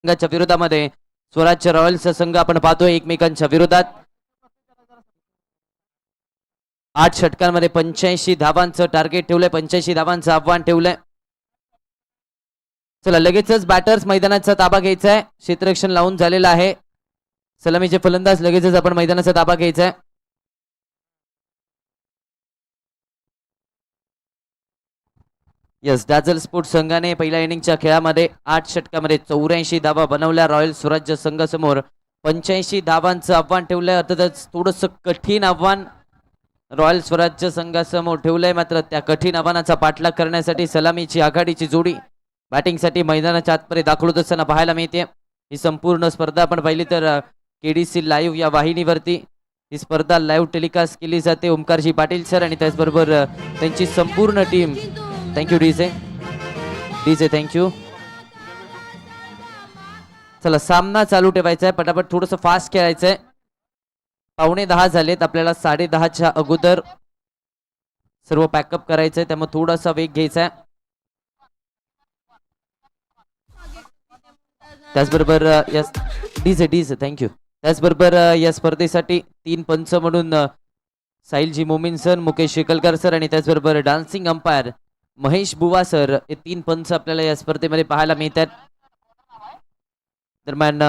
संघाच्या विरोधामध्ये स्वराज्य रॉयल्सचा संघ आपण पाहतोय एकमेकांच्या विरोधात 8 षटकांमध्ये 85 धावांचं टार्गेट ठेवलंय, 85 धावांचं आव्हान ठेवलंय. चला लगेचच बॅटर्स मैदानाचा ताबा घ्यायचा आहे. क्षेत्ररक्षण लावून झालेलं आहे. सलामीचे फलंदाज लगेचच आपण मैदानाचा ताबा घ्यायचा आहे. यस, डाझल स्पोर्ट्स संघाने पहिल्या इनिंगच्या खेळामध्ये 8 षटकामध्ये 84 धावा बनवल्या. रॉयल स्वराज्य संघासमोर 85 धावांचं आव्हान ठेवलंय. अर्थातच थोडस कठीण आव्हान रॉयल स्वराज्य संघासमोर ठेवलंय. मात्र त्या कठीण आव्हानाचा पाठलाग करण्यासाठी सलामीची आघाडीची जोडी बॅटिंगसाठी मैदानाच्या आतमध्ये दाखल होत असताना पाहायला मिळते. ही संपूर्ण स्पर्धा आपण पाहिली तर केडीसी लाईव्ह या वाहिनीवरती ही स्पर्धा लाईव्ह टेलिकास्ट केली जाते. ओमकारजी पाटील सर आणि त्याचबरोबर त्यांची संपूर्ण टीम. Thank you DJ thank you. चला सामना चालू ठेवायचा आहे. पटापट थोडस फास्ट खेळायचंय. 9:45 झालेत. आपल्याला 10:30च्या अगोदर सर्व पॅकअप करायचंय, त्यामुळे थोडासा वेग घ्यायचा आहे. त्याचबरोबर यस डीजे थँक्यू. त्याचबरोबर या स्पर्धेसाठी 3 पंच म्हणून साहिलजी मोमीन सर, मुकेश शेकलकर सर आणि त्याचबरोबर डान्सिंग अंपायर महेश बुवा सर हे 3 पंच आपल्याला या स्पर्धेमध्ये पाहायला मिळतात. दरम्यान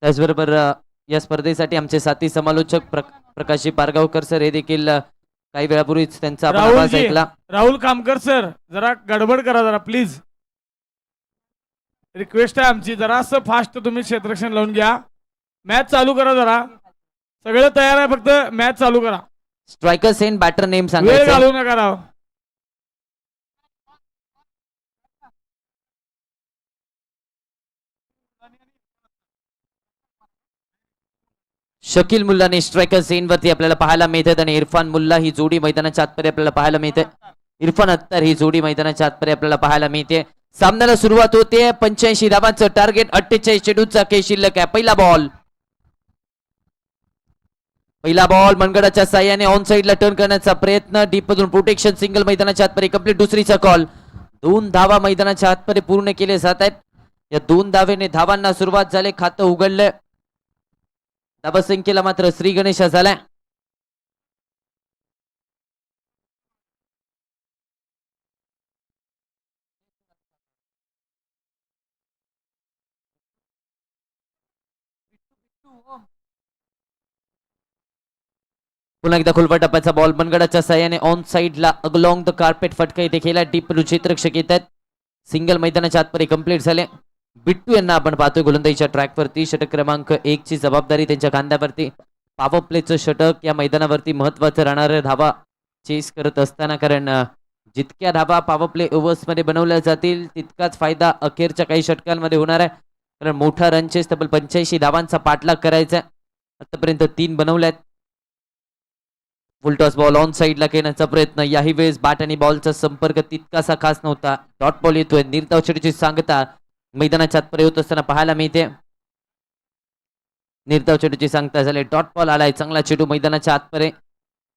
त्याचबरोबर या स्पर्धेसाठी आमचे साथी समालोचक प्रकाशजी पारगावकर सर हे देखील काही वेळापूर्वीच त्यांचा आपण आवाज ऐकला. राहुल कामकर सर जरा गडबड करा जरा प्लीज. रिक्वेस्ट आहे आमची, जरा असं फास्ट तुम्ही क्षेत्ररक्षण लावून घ्या. मॅच चालू करा जरा. सगळं तयार आहे, फक्त मॅच चालू करा. स्ट्रायकर सेन बॅटर नेम वेळ सांगायचं. घालवू नका राव. शकील मुल्लाने स्ट्रायकर सेन वरती आपल्याला पाहायला मिळतात आणि इरफान मुल्ला ही जोडी मैदानाच्या आतमध्ये आपल्याला पाहायला मिळते. इरफान अत्तर ही जोडी मैदानाच्या आतमध्ये आपल्याला पाहायला मिळते. सामन्याला सुरुवात होते. 85 धावांचं टार्गेट, 48 चेंडूचा खेळ शिल्लक आहे. पहिला बॉल मनगडाच्या साह्याने ऑन साइडला टर्न करण्याचा प्रयत्न. डीप मधून प्रोटेक्शन, सिंगल मैदानाच्या आतमध्ये कंप्लीट. दुसरीचा कॉल. 2 धावा मैदानाच्या आतमध्ये पूर्ण केले जात आहेत. या 2 धावेने धावांना सुरुवात झाली. खातं उघडलं. धावसंख्येला मात्र श्री गणेश झालाय. पुन्हा एकदा खुलवा टप्प्याचा बॉल मनगडाच्या साह्याने ऑन साइडला अगलॉंग द कार्पेट फटका इथे केला. डीप क्षेत्ररक्षक येत आहेत. सिंगल मैदानाच्या आतमध्ये कंप्लीट झाले. बिट्टू यांना आपण पाहतोय गोलंदाजीच्या ट्रॅकवरती. षटक क्रमांक 1 ची जबाबदारी त्यांच्या खांद्यावरती. पॉवर प्लेचं षटक या मैदानावरती महत्वाचं राहणारे धावा चेस करत असताना, कारण जितक्या धावा पॉवर प्ले ओव्हर्स मध्ये बनवल्या जातील तितकाच फायदा अखेरच्या काही षटकांमध्ये होणार आहे. कारण मोठा रन चेस तब्बल 85 धावांचा पाठलाग करायचा आहे. आतापर्यंत 3 बनवल्यात. फुलटॉस बॉल ऑन साइडला खेळण्याचा प्रयत्न. याही वेळेस बॅट आणि बॉलचा संपर्क तितकासा खास नव्हता. डॉट बॉल येतोय. निर्धाव चेंडूची सांगता मैदानाच्या आतपर्यंत होत असताना पाहायला मिळते. निर्धाव चेंडूची सांगता झाले. डॉट बॉल आलाय. चांगला चेंडू मैदानाच्या आतपर्यंत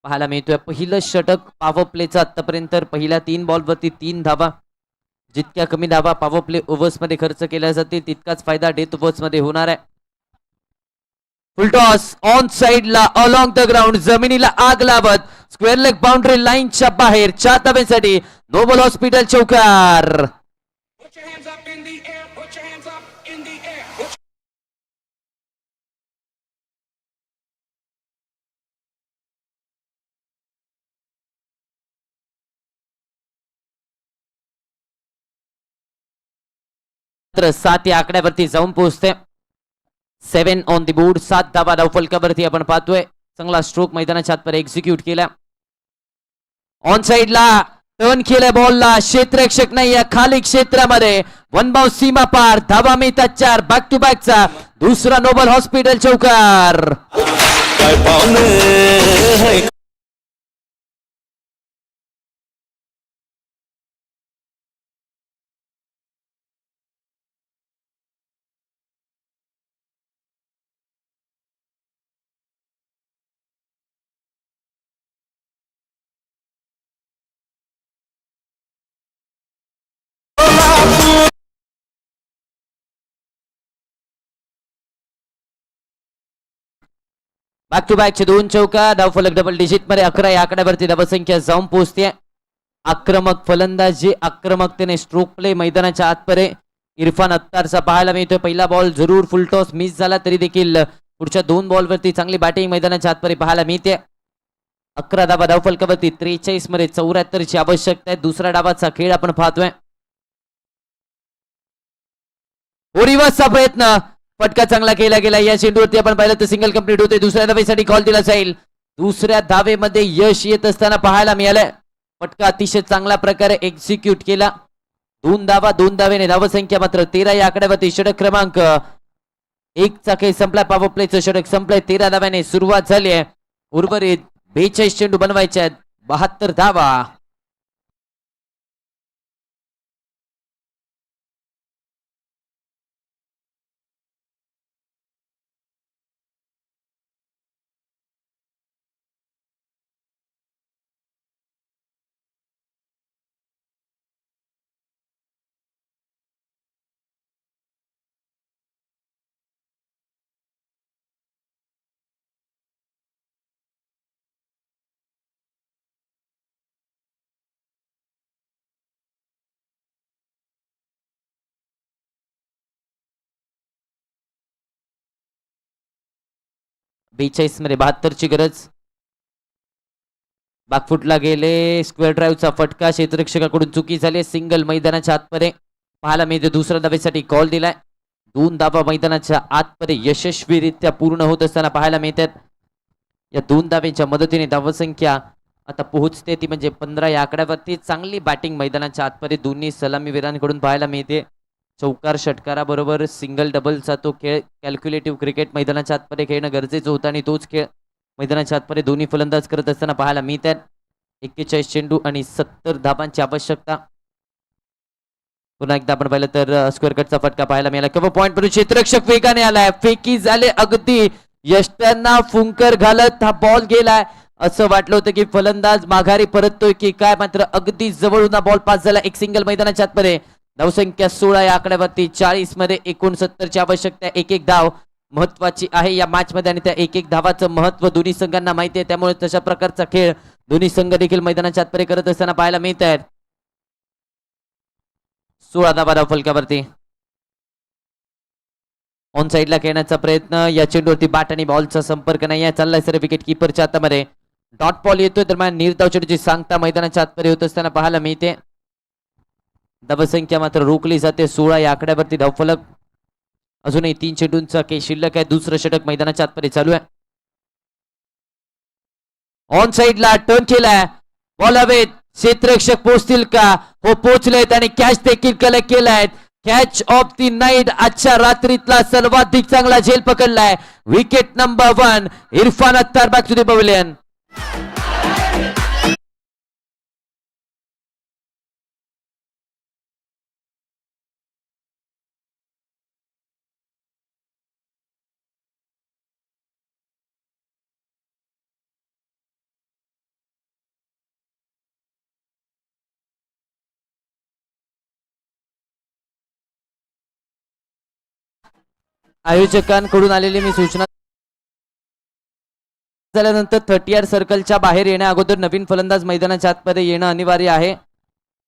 पाहायला मिळतोय. पहिलं षटक पॉवर प्लेचं आतापर्यंत. पहिल्या 3 बॉलवरती 3 धावा. जितक्या कमी धावा पॉवर प्ले ओव्हर्स मध्ये खर्च केल्या जातील तितकाच फायदा डेथ ओव्हर्स मध्ये होणार आहे. फुलटॉस ऑन साइडला अलॉंग द ग्राउंड, जमिनीला आग लावत स्क्वेअर लेग बाउंड्री लाईनच्या बाहेर 4 धाब्यांसाठी नोबल हॉस्पिटल चौकार. तर 7 या आकड्यावरती जाऊन पोहोचते. 7 ऑन द बोर्ड. 7 धावा धावफलकावरती आपण पाहतोय. चांगला स्ट्रोक मैदानाच्या आतपर्यंत एक्झिक्यूट केला. ऑन साइडला टर्न केलाय बॉलला. क्षेत्ररक्षक नाही या खाली क्षेत्रामध्ये. 1 बाउंस सीमा पार. धावा मिळतात 4. बॅक टू बॅकचा दुसरा नोबल हॉस्पिटल चौकार. बॅक टू बॅकचे 2 चौका. धावफलक डबल डिजिट मध्ये 11 या आकड्यावरती धावसंख्या जाऊन पोहोचते. आक्रमक फलंदाजी, आक्रमकतेने स्ट्रोक प्ले मैदानाच्या आतपरे इरफान अत्तारचा पाहायला मिळतोय. पहिला बॉल जरूर फुलटॉस मिस झाला तरी देखील पुढच्या 2 बॉलवरती चांगली बॅटिंग मैदानाच्या आतपरे पाहायला मिळते. 11 धावा धावफलकावरती 43 मध्ये 74ची आवश्यकता आहे. दुसऱ्या डावाचा खेळ आपण पाहतोय. ओरिवासचा प्रयत्न, फटका चांगला केला गेला. या चेंडूवरती आपण पाहिलं तर सिंगल कंप्लीट होते. दुसऱ्या धावेसाठी कॉल दिला जाईल. दुसऱ्या धावेमध्ये यश येत असताना पाहायला मिळालंय. फटका अतिशय चांगल्या प्रकारे एक्झिक्यूट केला. 2 धावा 2 धावेने धावसंख्या मात्र 13 या आकड्यावरती. षटक क्रमांक 1 चा खेळ संपला. पॉवर प्लेचं षटक संपलंय. 13 धाव्याने सुरुवात झाली आहे. उर्वरित 42 चेंडू बनवायचे आहेत. 72 धावा. बेचाळीस मध्ये 72ची गरज. बाकफुटला गेले. स्क्वेअर ड्राईव्हचा फटका क्षेत्ररक्षकाकडून चुकी झाली. सिंगल मैदानाच्या आतमध्ये पाहायला मिळते. दुसऱ्या धावेसाठी कॉल दिलाय. 2 धावा मैदानाच्या आतमध्ये यशस्वीरित्या पूर्ण होत असताना पाहायला मिळतात. या 2 धावेच्या मदतीने धावसंख्या आता पोहोचते ती म्हणजे 15 या आकड्यावरती. चांगली बॅटिंग मैदानाच्या आतमध्ये दोन्ही सलामीवीरांकडून पाहायला मिळते. चौकार षटकाराबरोबर सिंगल डबलचा तो खेळ कॅल्क्युलेटिव्ह क्रिकेट मैदानाच्या आतमध्ये खेळणं गरजेचं होतं आणि तोच खेळ मैदानाच्या आतमध्ये दोन्ही फलंदाज करत असताना पाहायला मिळतात. 41 चेंडू आणि 70 धावांची आवश्यकता. पुन्हा एकदा आपण पाहिलं तर स्क्वेअर कटचा फटका पाहायला मिळाला. किंवा पॉईंट पण क्षेत्ररक्षक वेगाने आलाय. फेकी झाले अगदी यष्ट्यांना फुंकर घालत हा बॉल गेलाय. असं वाटलं होतं की फलंदाज माघारी परततोय की काय, मात्र अगदी जवळून हा बॉल पास झाला. एक सिंगल मैदानाच्या आतमध्ये. धावसंख्या 16 या आकड्यावरती. 40 मध्ये 69ची आवश्यकता. 1-1 धाव महत्वाची आहे या मॅच मध्ये आणि त्या 1-1 धावाचं महत्व दोन्ही संघांना माहिती आहे. त्यामुळे तशा प्रकारचा खेळ दोन्ही संघ देखील मैदानाच्या आतमध्ये करत असताना पाहायला मिळत आहेत. 16 धावा धावफलकावरती. ऑन साइडला खेळण्याचा प्रयत्न. या चेंडूवरती बॅट आणि बॉलचा संपर्क नाही आहे. चाललाय सर विकेट किपरच्या हातामध्ये. डॉट बॉल येतोय. दरम्यान निर्धाव चेंडूची सांगता मैदानाच्या आतमध्ये होत असताना पाहायला मिळते. धावसंख्या मात्र रोखली जाते. 16 या आकड्यावरती धावफलक. अजूनही 3 चेंडूंचा खेळ शिल्लक आहे. दुसरं षटक मैदानाच्या आतमध्ये चालू आहे. ऑन साइडला टर्न केलाय. बॉल हवेत. क्षेत्ररक्षक पोहोचतील का? हो पोहोचलेत आणि कॅच देखील कलेक्ट केलाय. Catch of the night. आजच्या रात्रीतला सर्वाधिक चांगला झेल पकडलाय. Wicket number 1 Irfan Attar. Back to the pavilion. आयोजकांकडून आलेली मी सूचना झाल्यानंतर 30 सर्कलच्या बाहेर येण्या अगोदर नवीन फलंदाज मैदानाच्या आतमध्ये येणं अनिवार्य आहे.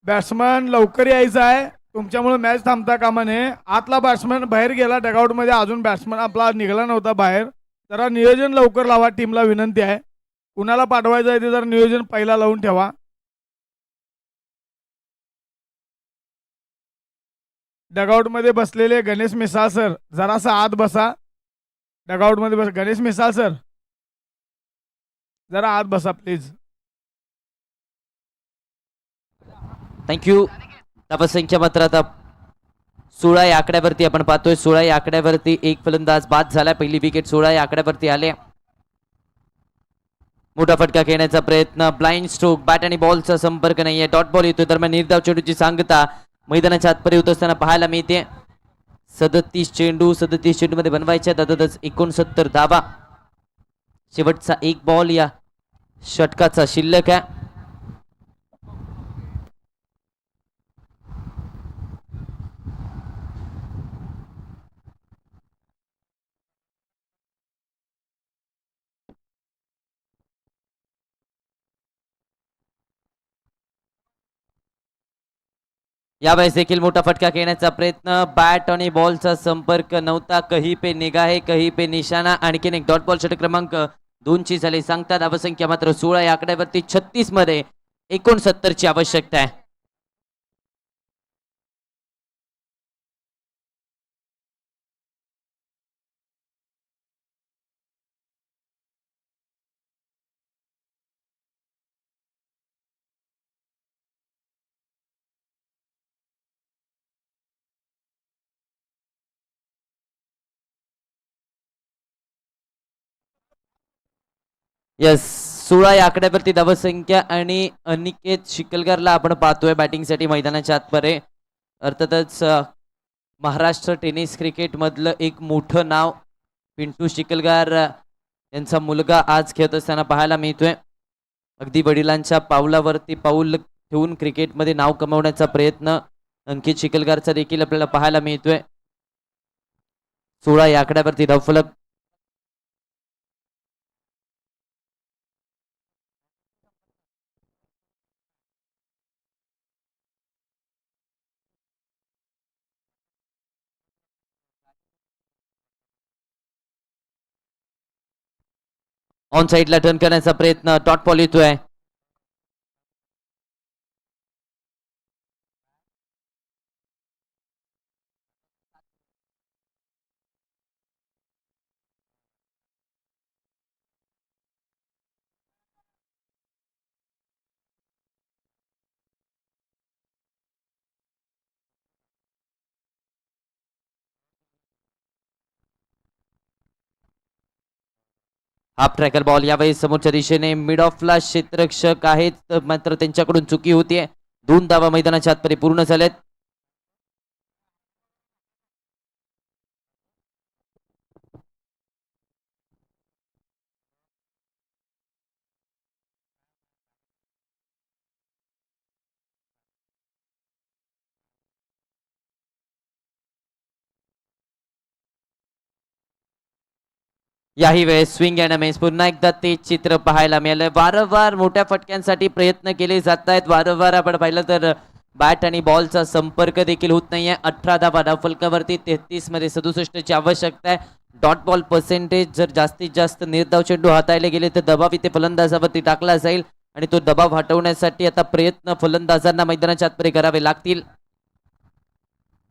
बॅट्समन लवकर यायचा आहे. तुमच्यामुळे मॅच थांबता कामा नये. आतला बॅट्समन बाहेर गेला डगआउट मध्ये. अजून बॅट्समन आपला निघाला नव्हता बाहेर. जरा नियोजन लवकर लावा. टीमला विनंती आहे. कुणाला पाठवायचं आहे ते जरा नियोजन पहिला लावून ठेवा. डगआउट मध्ये बसलेले गणेश मिसाळ सर जरासा आत बसा. डगआउट मध्ये बस. गणेश मिसाळ सर जरा आत बसा प्लीज. थँक्यू. धावसंख्या मात्र आता 16 या आकड्यावरती आपण पाहतोय. 16 या आकड्यावरती एक फलंदाज बाद झालाय. पहिली विकेट 16 या आकड्यावरती आले. मोठा फटका खेळण्याचा प्रयत्न. Blind stroke. बॅट आणि बॉलचा संपर्क नाहीये. डॉट बॉल येतोय. दरम्यान निर्धाव चेंडूची सांगता मैदानाच्या आतपर्यंत होत असताना पाहायला मिळते. 37 चेंडू मध्ये बनवायच्या. तसंच 69 धावा. शेवटचा एक बॉल या षटकाचा शिल्लक आहे. यावेळेस देखील मोठा फटका घेण्याचा प्रयत्न, बॅट आणि बॉलचा संपर्क नव्हता, कही पे निगाहे कही पे निशाणा. आणखीन एक डॉट बॉल षटक क्रमांक 2 झाली सांगता. धावसंख्या मात्र 16 या आकड्यावरती 36 मध्ये 69 ची आवश्यकता आहे. यस, 16 या आकड्यावरती धावसंख्या आणि अनिकेत शिकलकरला आपण पाहतोय बॅटिंगसाठी मैदानाच्या आतमध्ये. अर्थातच महाराष्ट्र टेनिस क्रिकेट मधलं एक मोठं नाव पिंटू शिकलगार यांचा मुलगा आज खेळत असताना पाहायला मिळतोय. अगदी वडिलांच्या पावलावरती पाऊल ठेवून क्रिकेटमध्ये नाव कमवण्याचा प्रयत्न अंकित शिकलगारचा देखील आपल्याला पाहायला मिळतोय. 16 या आकड्यावरती धावफलक. ऑन साईडला टर्न करण्याचा प्रयत्न, डॉट बॉल येतोय. हाफ ट्रॅकर बॉल यावेळी समोरच्या दिशेने मिड ऑफला क्षेत्ररक्षक आहेत मात्र त्यांच्याकडून चुकी होतीये. 2 धावा मैदानाच्या आतमध्ये पूर्ण झाल्यात. याही वेळेस स्विंग अँड मिस पुन्हा एकदा तेच चित्र पाहायला मिळालं. वारंवार मोठ्या फटक्यांसाठी प्रयत्न केले जात आहेत. वारंवार आपण पाहिलं तर बॅट आणि बॉलचा संपर्क देखील होत नाहीये. 18 धावा धावफलकावरती 33 मध्ये 67 ची आवश्यकता आहे. डॉट बॉल पर्सेंटेज जर जास्तीत जास्त निर्धाव चेंडू हाताळले गेले तर दबाव इथे फलंदाजावरती टाकला जाईल आणि तो दबाव हटवण्यासाठी आता प्रयत्न फलंदाजांना मैदानाच्या आतमध्ये करावे लागतील.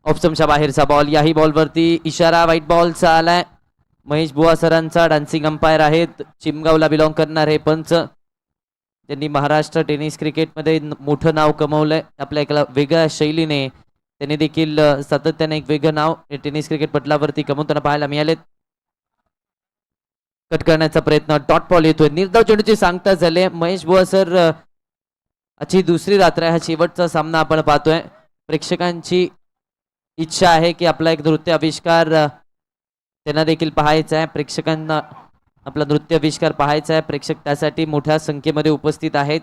ऑप्शनच्या बाहेरचा बॉल, याही बॉलवरती इशारा व्हाईट बॉलचा आलाय. महेश बुवा सरांचा डान्सिंग अंपायर आहेत, चिमगावला बिलॉंग करणारे पंच. त्यांनी महाराष्ट्र टेनिस क्रिकेटमध्ये मोठं नाव कमवलंय. आपल्या एका वेगळ्या शैलीने त्यांनी देखील सातत्याने एक वेगळं नाव टेनिस क्रिकेट पटलावरती कमवताना पाहायला मिळालेत. कट करण्याचा प्रयत्न, डॉट बॉल येतोय. निर्धाव चेंडूची सांगता झाले. महेश बुवा सर आजची दुसरी रात्र आहे, हा शेवटचा सामना आपण पाहतोय. प्रेक्षकांची इच्छा आहे की आपला एक नृत्य आविष्कार त्यांना देखील पाहायचा आहे. प्रेक्षकांना आपला नृत्य आविष्कार पाहायचा आहे. प्रेक्षक त्यासाठी मोठ्या संख्येमध्ये उपस्थित आहेत.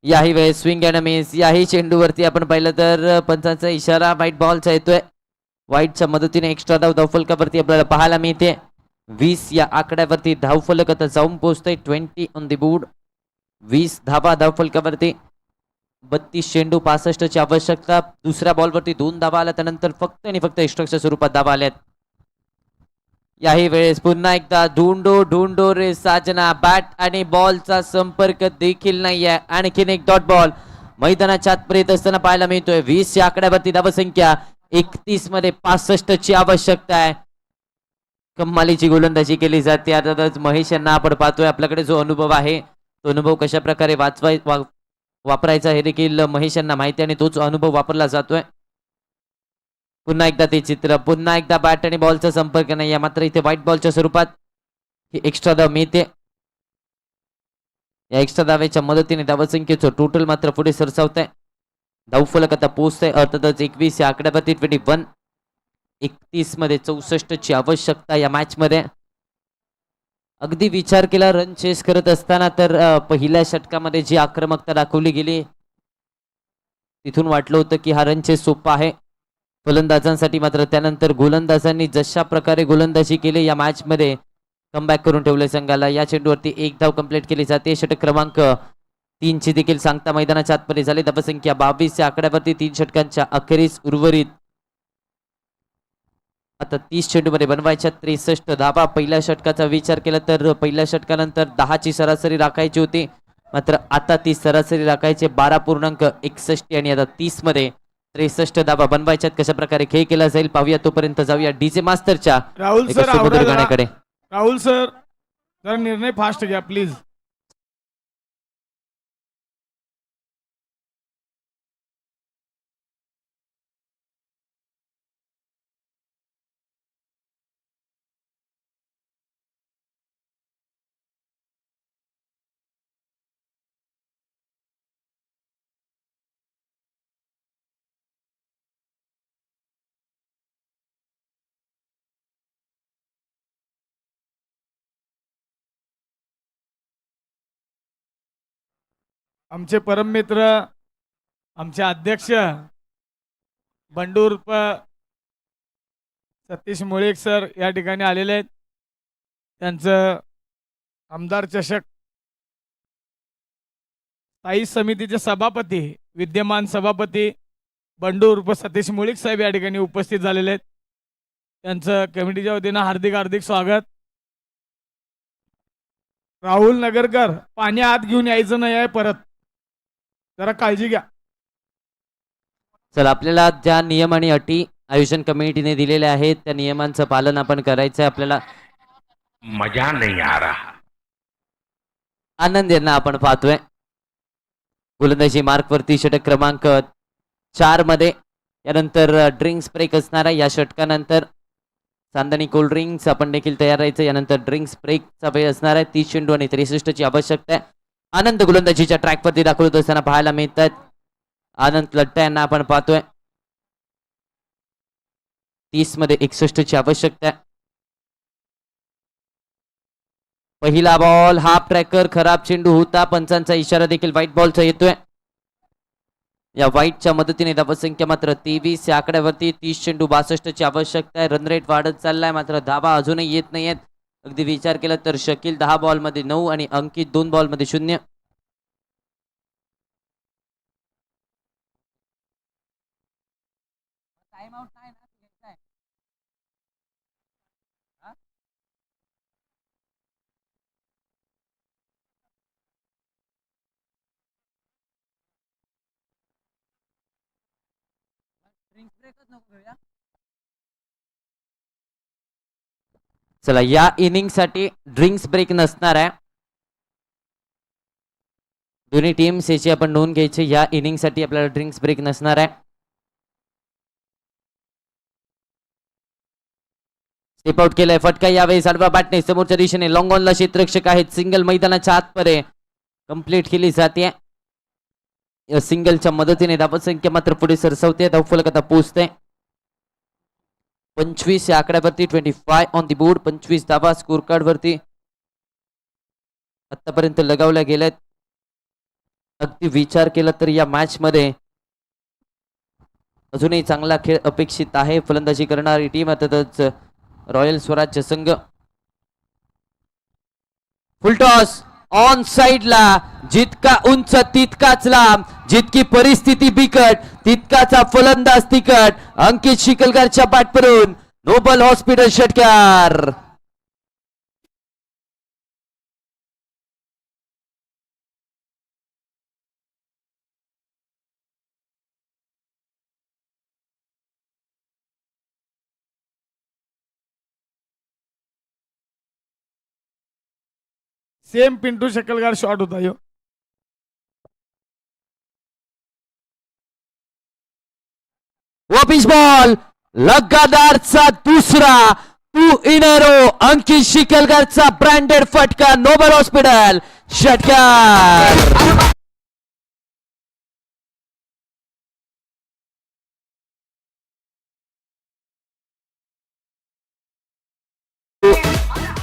याही वेळेस स्विंग अँड मिस, याही चेंडूवरती आपण पाहिलं तर पंचांचा इशारा व्हाईट बॉलचा येतोय. व्हाईटच्या मदतीने एक्स्ट्रा धाव धावफलकावरती आपल्याला पाहायला मिळते. 20 या आकड्यावरती धावफलक आता जाऊन पोहोचतोय. 20 ऑन द बोर्ड. 20 धावा धावफलकावरती. 32 चेंडू 65 ची आवश्यकता. दुसऱ्या बॉलवरती 2 धावा आल्या, त्यानंतर फक्त आणि फक्त एक्स्ट्राच्या स्वरूपात धावा आल्यात. याही वेळेस पुन्हा एकदा ढूंढो ढूंढो रे साजना, बॅट आणि बॉलचा संपर्क देखील नाहीये. आणखीन एक डॉट बॉल मैदानाच्या आतपर्यंत असताना पाहायला मिळतोय. 20 या आकड्यावरती धावसंख्या 31 मध्ये 65 ची आवश्यकता आहे. कमालीची गोलंदाजी केली जाते. अर्थातच महेश यांना आपण पाहतोय. आपल्याकडे जो अनुभव आहे तो अनुभव कशा प्रकारे वापरायचा हे देखील महेश यांना माहिती आणि तोच अनुभव वापरला जातोय. पुन्हा एकदा ते चित्र, पुन्हा एकदा बॅट आणि बॉलचा संपर्क नाही, मात्र इथे व्हाईट बॉलच्या स्वरूपात ही एक्स्ट्रा धाव मिळते. या एक्स्ट्रा धावेच्या मदतीने धावसंख्येचं टोटल मात्र पुढे सरसावत आहे. धावफलक आता पोहोचतंय अर्थातच 21 या आकड्यावरती 21. 31 मध्ये 64 ची आवश्यकता या मॅच मध्ये. अगदी विचार केला रन चेस करत असताना तर पहिल्या षटकामध्ये जी आक्रमकता दाखवली गेली तिथून वाटलं होतं की हा रन चेस सोपा आहे फलंदाजांसाठी, मात्र त्यानंतर गोलंदाजांनी जशा प्रकारे गोलंदाजी केली या मॅच मध्ये कमबॅक करून ठेवले संघाला. या चेंडूवरती 1 धाव कंप्लीट केली जाते. षटक क्रमांक 3ची देखील सांगता मैदानाच्या आतमध्ये झाली. धावसंख्या 22 या आकड्यावरती 3 षटकांच्या अखेरीस उर्वरित आता 30 चेंडूमध्ये बनवायच्या 63 धावा. पहिल्या षटकाचा विचार केला तर पहिल्या षटकानंतर 10ची सरासरी राखायची होती, मात्र आता ती सरासरी राखायची 12.61 आणि आता 30 मध्ये 63 धावा बनवायच्यात. कशा प्रकारे खेळ केला जाईल पाहूया. तोपर्यंत जाऊया डीजे मास्टरच्या राहुल एका सर आवरा सुमधुर जरा. गाण्याकडे. राहुल सर जरा निर्णय फास्ट घ्या प्लीज. आमचे परममित्र आमचे अध्यक्ष बंडू उर्फ सतीश मुळेक सर या ठिकाणी आलेले आहेत. त्यांचं आमदार चषक स्थायी समितीचे सभापती विद्यमान सभापती बंडू उर्फ सतीश मुळीक साहेब या ठिकाणी उपस्थित झालेले आहेत. त्यांचं कमिटीच्या वतीनं हार्दिक हार्दिक स्वागत. राहुल नगरकर पाणी आत घेऊन यायचं नाही आहे परत, जरा काळजी घ्या. चला, आपल्याला ज्या नियम आणि अटी आयोजन कमिटीने दिलेल्या आहेत त्या नियमांचं पालन आपण करायचं आहे. आपल्याला मजा नहीं आ रहा. आनंद यांना आपण पाहतोय गोलंदाजी मार्कवरती षटक क्रमांक 4 मध्ये. यानंतर ड्रिंक्स ब्रेक असणार आहे. या षटकानंतर चांदणी कोल्ड ड्रिंक्स आपण देखील तयार राहायचं. यानंतर ड्रिंक्स ब्रेकचा वेळ असणार आहे. 30 चेंडू आणि 63ची आवश्यकता आहे. आनंद गोलंदाजीच्या ट्रॅकवरती दाखवत असताना पाहायला मिळत आहेत. आनंद लट्टा यांना आपण पाहतोय. 30 मध्ये 61ची आवश्यकता आहे. पहिला बॉल हाफ ट्रॅकर, खराब चेंडू होता. पंचांचा इशारा देखील व्हाईट बॉलचा येतोय. या व्हाईटच्या मदतीने धावसंख्या मात्र 23 या आकड्यावरती 30 चेंडू 62ची आवश्यकता आहे. रन रेट वाढत चाललाय, मात्र धावा अजूनही येत नाहीयेत. अगदी विचार केला तर शकील 10 बॉलमध्ये 9 आणि अंकित 2 बॉलमध्ये 0. चला, या इनिंग साठी ड्रिंक्स ब्रेक नसणार आहे. दोन्ही टीम्स याची आपण नोंद घ्यायची. या इनिंग साठी आपल्याला ड्रिंक्स ब्रेक नसणार आहे. स्टेप आउट केलाय फटका यावेळी साडवा बॅटने समोरच्या दिशेने लॉंग ऑनला क्षेत्ररक्षक आहेत. सिंगल मैदानाच्या आतमध्ये कंप्लीट केली जाते. या सिंगलच्या मदतीने धावसंख्या मात्र पुढे सरसवते. धावफलक आता पोहोचते 25 या आकड्यावरती. 25 ऑन दी बोर्ड. 25 धावा स्कोर कार्ड वरती आतापर्यंत लगावल्या गेल्यात. अगदी विचार केला तर या मॅच मध्ये अजूनही चांगला खेळ अपेक्षित आहे. फलंदाजी करणारी टीम अर्थातच रॉयल स्वराज्य संघ. फुलटॉस ऑन साइडला. जितका उंच तितकाच लांब, जितकी परिस्थिती बिकट तितकाचा फलंदाज तिकट. अंकित शिकलकरच्या पाठपरून नोबल हॉस्पिटल षटकार. सेम पिंटू शकलगार शॉट होता ह्यो. वॉपिस बॉल लगादारचा दुसरा 2 इन अ रो. अंकित शिकलकरचा ब्रँडेड फटका. नोबल हॉस्पिटल षटकार.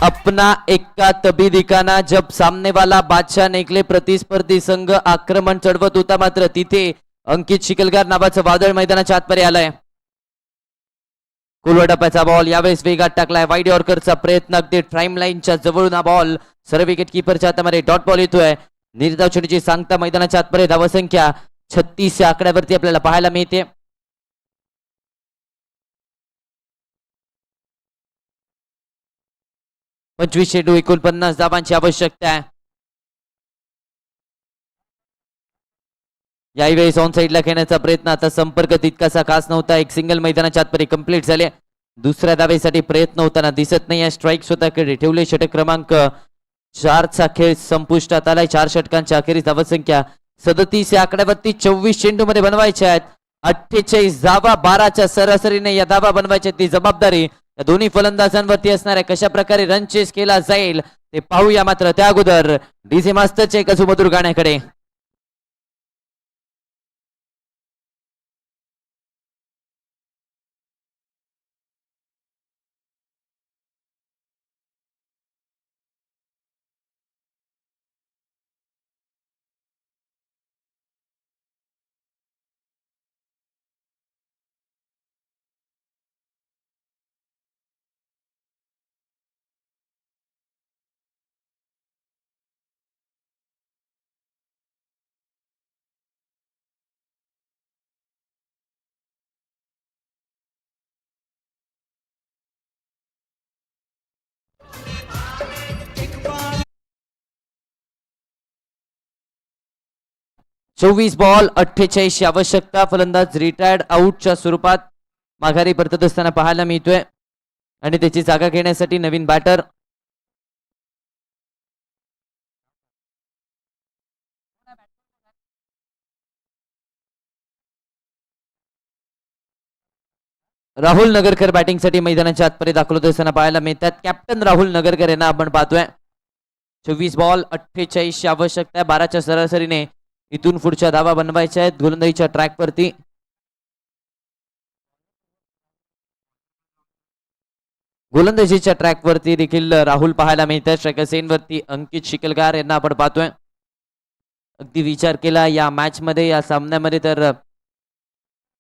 अपना एक्का तभी दिखाना. जब सामने वाला बादशाह निकले, प्रतिस्पर्धी संघ आक्रमण चढवत होता, मात्र तिथे अंकित शिकलकर नावाचं वादळ मैदानाच्या आतमध्ये आलंय. कुलवा टप्प्याचा बॉल यावेळेस वेगात टाकलाय. वाईड यॉर्करचा प्रयत्न. अगदी टाइम लाईनच्या जवळून हा बॉल सर्व विकेट किपरच्या हातामध्ये डॉट बॉल येतोय. निर्धाव चेंडूची सांगता मैदानाच्या आतमध्ये धावसंख्या 36 या आकड्यावरती आपल्याला पाहायला मिळते. पंचवीस चेंडू 49 धावांची आवश्यकता आहे. यावेळेस ऑन साईडला खेळण्याचा प्रयत्न, आता संपर्क तितकासा खास नव्हता. एक सिंगल मैदानाच्या आतमध्ये कंप्लीट झाले. दुसऱ्या धावेसाठी प्रयत्न होताना दिसत नाही आहे. स्ट्राईक स्वतःकडे ठेवले. षटक क्रमांक 4चा खेळ संपुष्टात आलाय. 4 षटकांच्या अखेरीस धावसंख्या 37 या आकड्यावरती 24 चेंडू मध्ये बनवायच्या आहेत. 48 धावा 12च्या सरासरीने या धावा बनवायच्या. ती जबाबदारी या दोन्ही फलंदाजांवरती असणार आहे. कशा प्रकारे रन चेस केला जाईल ते पाहूया. मात्र त्या अगोदर डीजे मास्तरच्या एका सुमधुर गाण्याकडे. चोवीस बॉल 48 आवश्यकता. फलंदाज रिटायर्ड आउटच्या स्वरूपात माघारी परतत असताना पाहायला मिळतोय आणि त्याची जागा घेण्यासाठी नवीन बॅटर राहुल नगरकर बॅटिंगसाठी मैदानाच्या आतमध्ये दाखल होत असताना पाहायला मिळतात. कॅप्टन राहुल नगरकर यांना आपण पाहतोय. 24 बॉल 48 आवश्यकता. 12च्या सरासरीने इथून पुढच्या धावा बनवायच्या आहेत गोलंदाजीच्या ट्रॅकवरती. गोलंदाजीच्या ट्रॅकवरती देखील राहुल पाहायला मिळतात. स्ट्रायकर सेनवरती अंकित शिकलगार यांना आपण पाहतोय. अगदी विचार केला या मॅच मध्ये, या सामन्यामध्ये तर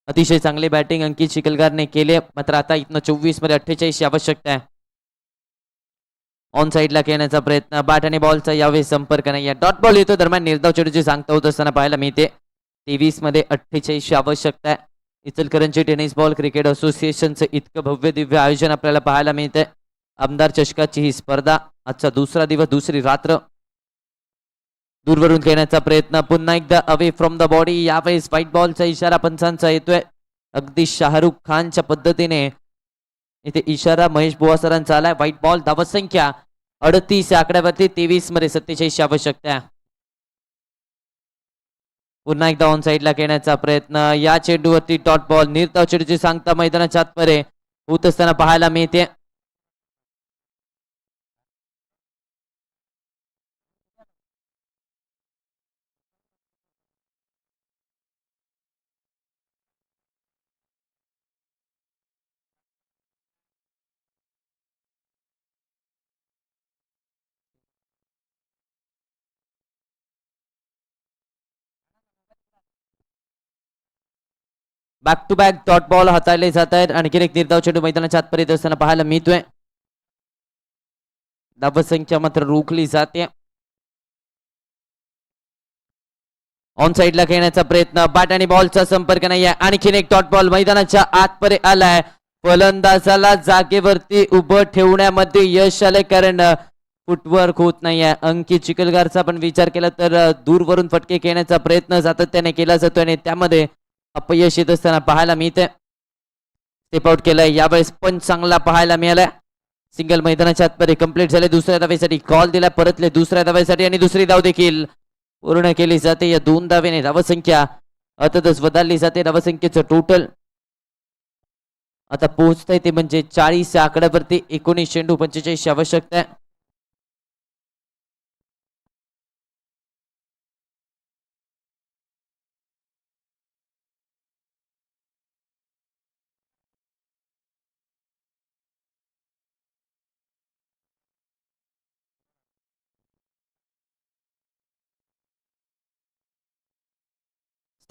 अतिशय चांगले बॅटिंग अंकित शिकलगारने केले. मात्र आता इथनं 24 मध्ये 48 आवश्यकता आहे. ऑन साईडला खेळण्याचा प्रयत्न, बॅट आणि बॉलचा यावेळी संपर्क नाही. डॉट बॉल येतो. दरम्यान निर्धाव चेंडूची सांगता होत असताना पाहायला मिळते. 23 मध्ये 48 आवश्यकता आहे. इचलकरंजी टेनिस बॉल क्रिकेट असोसिएशनचं इतकं भव्य दिव्य आयोजन आपल्याला पाहायला मिळतंय. आमदार चषकाची ही स्पर्धा, आजचा दुसरा दिवस, दुसरी रात्र. दूरवरून खेळण्याचा प्रयत्न, पुन्हा एकदा अवे फ्रॉम द बॉडी. यावेळेस व्हाईट बॉलचा इशारा पंचांचा येतोय. अगदी शाहरुख खानच्या पद्धतीने इथे इशारा महेश बुवा सरांचा आलाय. White ball. धावसंख्या 38 या आकड्यावरती 23 मध्ये 47 आवश्यकता आहे. पुन्हा एकदा ऑन साईडला खेळण्याचा प्रयत्न, या चेंडूवरती डॉट बॉल. निर्धाव चेंडूची सांगता मैदानाच्या आतमध्ये होत असताना पाहायला मिळते. Back to back dot ball हाताळले जात आहेत. आणखी एक निर्धाव चेंडू मैदानाच्या आतपर्यंत असताना पाहायला मिळतोय. धावसंख्या मात्र रोखली जाते. ऑन साईडला खेळण्याचा प्रयत्न, बॅट आणि बॉलचा संपर्क नाही आहे. आणखीन एक डॉट बॉल मैदानाच्या आतपर्यंत आलाय. फलंदाजाला जागेवरती उभं ठेवण्यामध्ये यश आले, कारण फुटवर्क होत नाहीये. अंकित चिखलगारचा पण विचार केला तर दूरवरून फटके खेळण्याचा प्रयत्न सातत्याने केला जातो आणि त्यामध्ये अपयश येत असताना पाहायला मिळते. स्टेप आउट केलंय. यावेळेस पण चांगला पाहायला मिळालाय. सिंगल मैदानाच्या आतमध्ये कंप्लीट झाले. दुसऱ्या धावेसाठी कॉल दिला, परतले दुसऱ्या धावेसाठी आणि दुसरी धाव देखील पूर्ण केली जाते. या 2 धावेने धावसंख्या अतच बदलली जाते. धावसंख्येचं टोटल आता पोहोचतंय ते म्हणजे 40 या आकड्यावरती. 19 चेंडू 45 आवश्यकता आहे.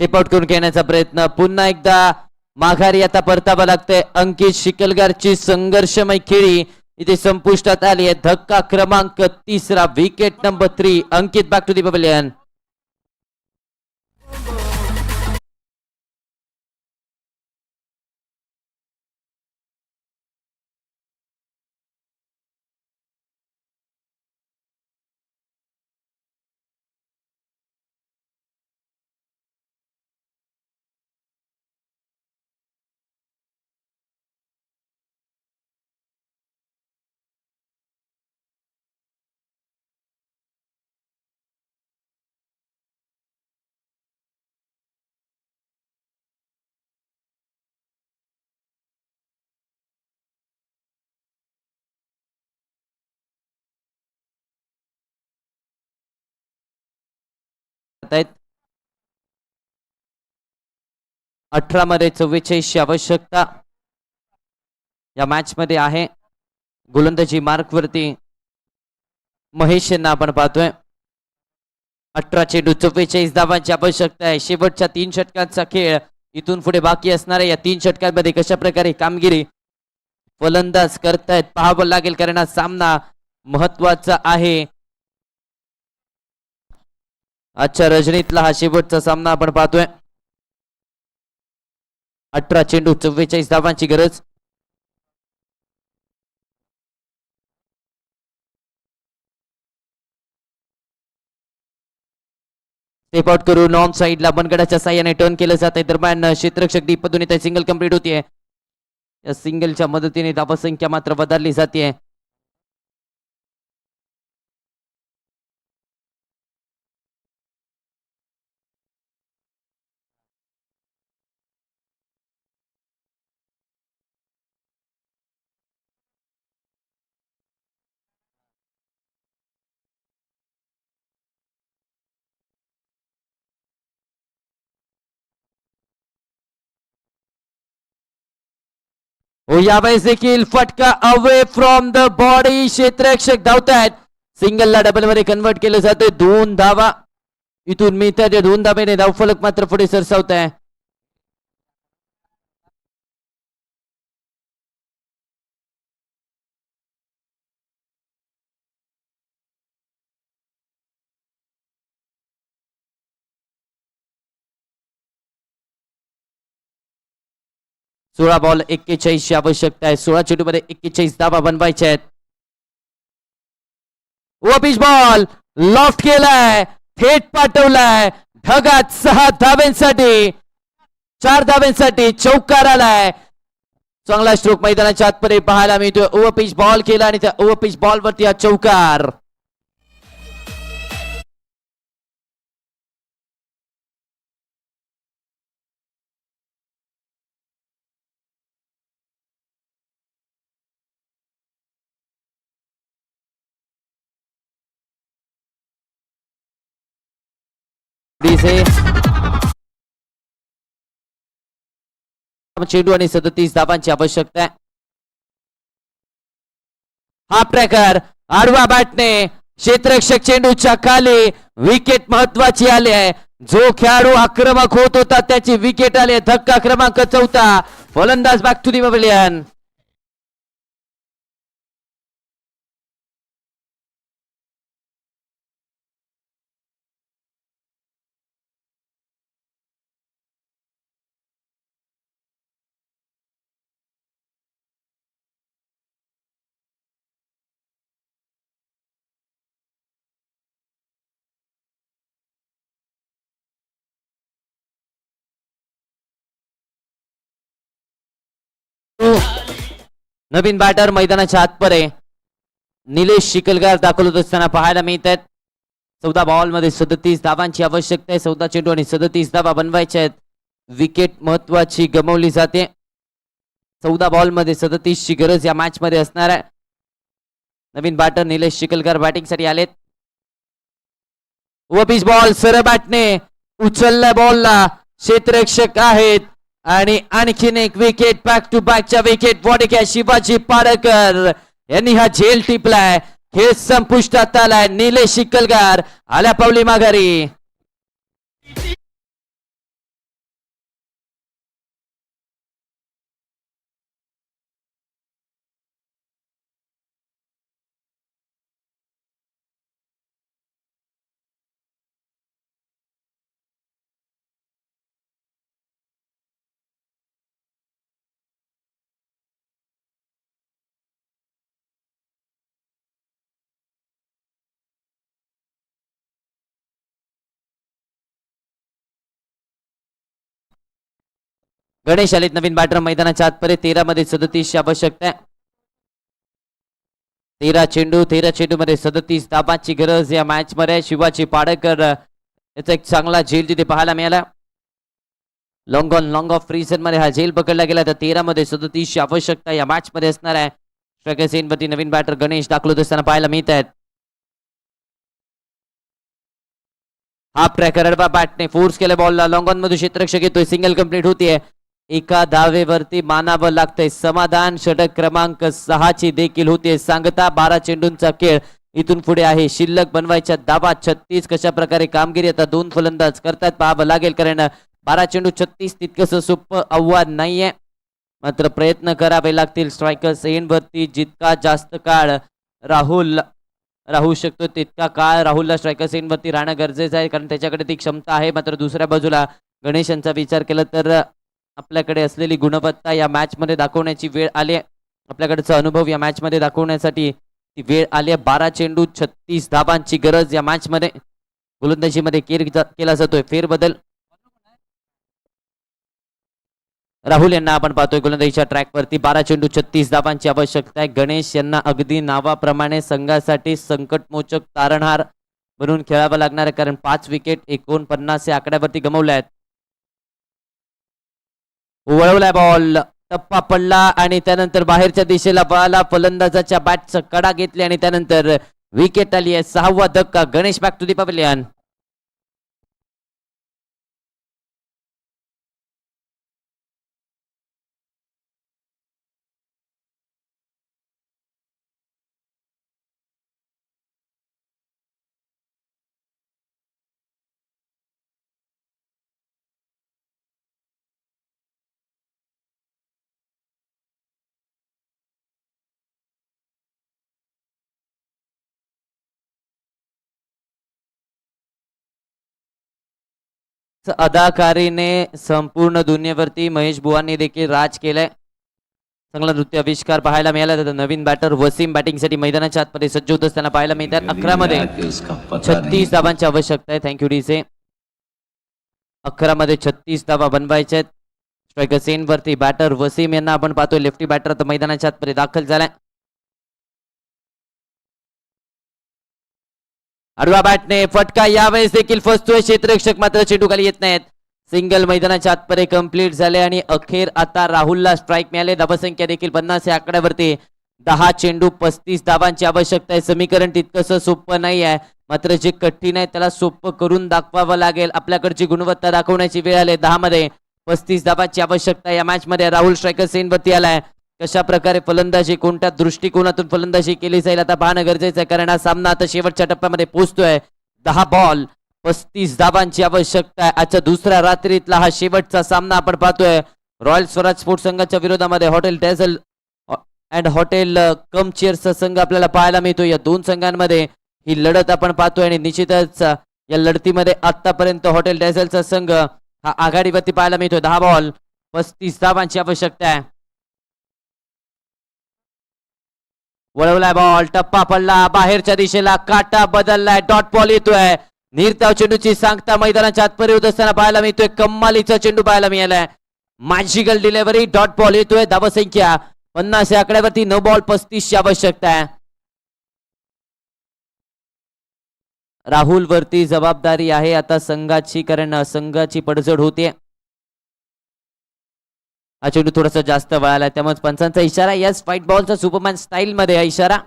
स्टेप आउट करून घेण्याचा प्रयत्न, पुन्हा एकदा माघारी आता परतावा लागतंय. अंकित शिकलगारची संघर्षमय खेळी इथे संपुष्टात आली आहे. धक्का क्रमांक 3, wicket number 3. Ankit back to the pavilion. आहेत 18 मध्ये 44 ची आवश्यकता या मॅच मध्ये आहे. गोलंदाजी मार्क वरती महेश यांना आपण पाहतोय. 18 चेंडू 44 धावांची आवश्यकता आहे. शेवटच्या 3 षटकांचा खेळ इथून पुढे बाकी असणाऱ्या या 3 षटकांमध्ये कशा प्रकारे कामगिरी फलंदाज करतायत पाहावं लागेल, कारण हा सामना महत्वाचा आहे. आजच्या रजनीतला हा शेवटचा सामना आपण पाहतोय. 18 चेंडू 44 धावांची गरज. स्टेप आउट करून ऑन साइडला बनगडाच्या साह्याने टर्न केलं जाते. दरम्यान क्षेत्ररक्षक दीपदून इथे सिंगल कंप्लीट होतीये. या सिंगलच्या मदतीने धावसंख्या मात्र बदलली जाते. यावेळेस देखील फटका अवे फ्रॉम द बॉडी. क्षेत्ररक्षक धावतायत. सिंगलला डबल मध्ये कन्वर्ट केलं जातं. 2 धावा इथून मिळतात. 2 धावेने धावफलक मात्र पुढे सरसावत आहे. सोळा बॉल 41 ची आवश्यकता आहे. 16 चेंडूमध्ये 41 धावा बनवायच्या आहेत. व पिच बॉल लॉफ्ट केलाय, थेट पाठवलाय ढगात. 6 धाव्यांसाठी 4 धाव्यांसाठी चौकार आलाय. चांगला स्ट्रोक मैदानाच्या आतमध्ये पाहायला मिळतोय. ओव्हर पिच बॉल केला आणि त्या ओव्हर पिच बॉल वरती हा चौकार. चेंडू आणि 37 धावांची आवश्यकता आहे. हा प्रकार आडवा बॅटने क्षेत्ररक्षक चेंडूच्या खाली. विकेट महत्वाची आली आहे. जो खेळाडू आक्रमक होत होता त्याची विकेट आली आहे. धक्का क्रमांक 4. फलंदाज बॅक टू दी पवेलियन. नवीन बॅटर मैदानाच्या आतपरे निलेश शिकलगार दाखल होत असताना पाहायला मिळत आहेत. 14 बॉल मध्ये 37 धावांची आवश्यकता आहे. 14 चेंडू आणि 37 धावा बनवायच्या आहेत. विकेट महत्वाची गमावली जाते. 14 बॉल मध्ये 37 ची गरज या मॅच मध्ये असणार आहे. नवीन बॅटर निलेश शिकलगार बॅटिंग साठी आलेत. व पिच बॉल सरळ बॅटने उचलल्या बॉलला क्षेत्ररक्षक आहेत आणि आणखीन एक विकेट. बॅक टू बॅकच्या विकेट. बॉडी शिवाजी पाडकर यांनी हा झेल टिपलाय. खेळ संपुष्टात आलाय. निलेश शिकलगार आल्या पावली माघारी. गणेश आलेत नवीन बॅटर मैदानाच्या आतपर्यंत. 13 मध्ये 37 ची आवश्यकता आहे. 13 चेंडू मध्ये 37 धाबांची गरज या मॅच मध्ये. शिवाजी पाडकर याचा एक चांगला झेल तिथे पाहायला मिळाला. लॉंग ऑन लॉंग ऑफ फ्रीजन मध्ये हा झेल पकडला गेला. तर 13 मध्ये 37 ची आवश्यकता या मॅच मध्ये असणार आहे. स्ट्रायकर सेनवरती नवीन बॅटर गणेश दाखल होत असताना पाहायला मिळत आहेत. हाफ ट्रॅकर अडवा बॅटने फोर्स केला बॉलला. लॉंग ऑन मध्ये क्षेत्ररक्षक येतोय. सिंगल कंप्लीट होतीये. एका धावेवरती मानावं लागतंय समाधान. षटक क्रमांक 6 ची देखील होते सांगता. 12 चेंडूंचा खेळ इथून पुढे आहे. शिल्लक बनवायच्या धाबा 36. कशा प्रकारे कामगिरी आता दोन फलंदाज करतात पाहावं लागेल, कारण 12 चेंडू 36 तितकंसं सोपं आव्हान नाहीये. मात्र प्रयत्न करावे लागतील. स्ट्रायकर सेनवरती जितका जास्त काळ राहुल राहू शकतो तितका काळ राहुलला स्ट्रायकर सेनवरती राहणं गरजेचं आहे, कारण त्याच्याकडे ती क्षमता आहे. मात्र दुसऱ्या बाजूला गणेश यांचा विचार केला तर आपल्याकडे असलेली गुणवत्ता या मॅच मध्ये दाखवण्याची वेळ आली आहे. आपल्याकडचा अनुभव या मॅच मध्ये दाखवण्यासाठी ती वेळ आली आहे. 12 चेंडू 36 धाबांची गरज या मॅच मध्ये. गोलंदाजीमध्ये केला जातोय फेरबदल. राहुल यांना आपण पाहतोय गोलंदाजीच्या ट्रॅक वरती. 12 चेंडू 36 धाबांची आवश्यकता आहे. गणेश यांना अगदी नावाप्रमाणे संघासाठी संकटमोचक तारणहार बनून खेळावं लागणार आहे, कारण 5 विकेट 49 या आकड्यावरती गमावल्या आहेत. वळवलाय बॉल, टप्पा पडला आणि त्यानंतर बाहेरच्या दिशेला पळाला. फलंदाजाच्या बॅटचा कडा घेतली आणि त्यानंतर विकेट आली आहे. 6वा धक्का. Ganesh back to the pavilion. अदाकारीने संपूर्ण दुनियेवरती महेश बुवांनी देखील राज केलंय. चांगला नृत्य आविष्कार पाहायला मिळाला. तर नवीन बॅटर वसीम बॅटिंगसाठी मैदानाच्या आतमध्ये सज्ज होत असताना पाहायला मिळतात. 11 मध्ये 36 धाबांची आवश्यकता आहे. थँक्यू डीसे. 11 मध्ये 36 धाबा बनवायचे आहेत. स्ट्रायकर सेन वरती बॅटर वसीम यांना आपण पाहतोय. लेफ्टी बॅटर तर मैदानाच्या आतमध्ये दाखल झालाय. आडवा बॅटने फटका यावेळेस देखील फसतोय क्षेत्ररक्षक, मात्र चेंडू खाली येत नाहीत. सिंगल मैदानाच्या आतपर्यंत कंप्लीट झाले आणि अखेर आता राहुलला स्ट्राईक मिळाले. धावसंख्या देखील 50 या आकड्यावरती. 10 चेंडू 35 धाबांची आवश्यकता आहे. समीकरण तितकंसं सोपं नाही आहे, मात्र जे कठीण आहे त्याला सोपं करून दाखवावं लागेल. आपल्याकडची गुणवत्ता दाखवण्याची वेळ आली. 10 मध्ये 35 धाबांची आवश्यकता या मॅच मध्ये. राहुल स्ट्रायकर सेनवरती आलाय. कशा प्रकारे फलंदाजी, कोणत्या दृष्टिकोनातून फलंदाजी केली जाईल आता पाहणं गरजेचं आहे, कारण हा सामना आता शेवटच्या टप्प्यामध्ये पोहोचतोय. 10 बॉल 35 धाबांची आवश्यकता आहे. आजच्या दुसऱ्या रात्रीतला हा शेवटचा सामना आपण पाहतोय. रॉयल स्वराज स्पोर्ट्स संघाच्या विरोधामध्ये हॉटेल डेझल अँड हॉटेल कम चेअर्सचा संघ आपल्याला पाहायला मिळतो. या दोन संघांमध्ये ही लढत आपण पाहतोय आणि निश्चितच या लढतीमध्ये आतापर्यंत हॉटेल डेझलचा संघ हा आघाडीवरती पाहायला मिळतोय. 10 बॉल 35 धाबांची आवश्यकता आहे. वळवलाय बॉल, टप्पा पडला बाहेरच्या दिशेला, काटा बदललाय, डॉट बॉल येतोय. निर्धाव चेंडूची सांगता मैदानाच्या आतपर्यंत होत असताना पाहायला मिळतोय. कम्मालीचा चेंडू पाहायला मिळालाय. मॅजिकल डिलिव्हरी, डॉट बॉल येतोय. धावसंख्या 50 या आकड्यावरती. 9 बॉल 35 ची आवश्यकता आहे. राहुल वरती जबाबदारी आहे आता संघाची, कारण संघाची पडझड होते. हा चेंडू थोडासा जास्त वळाला, त्यामुळे पंचांचा इशारा. यस, व्हाईट बॉलचा सुपरमॅन स्टाईल मध्ये हा इशारा.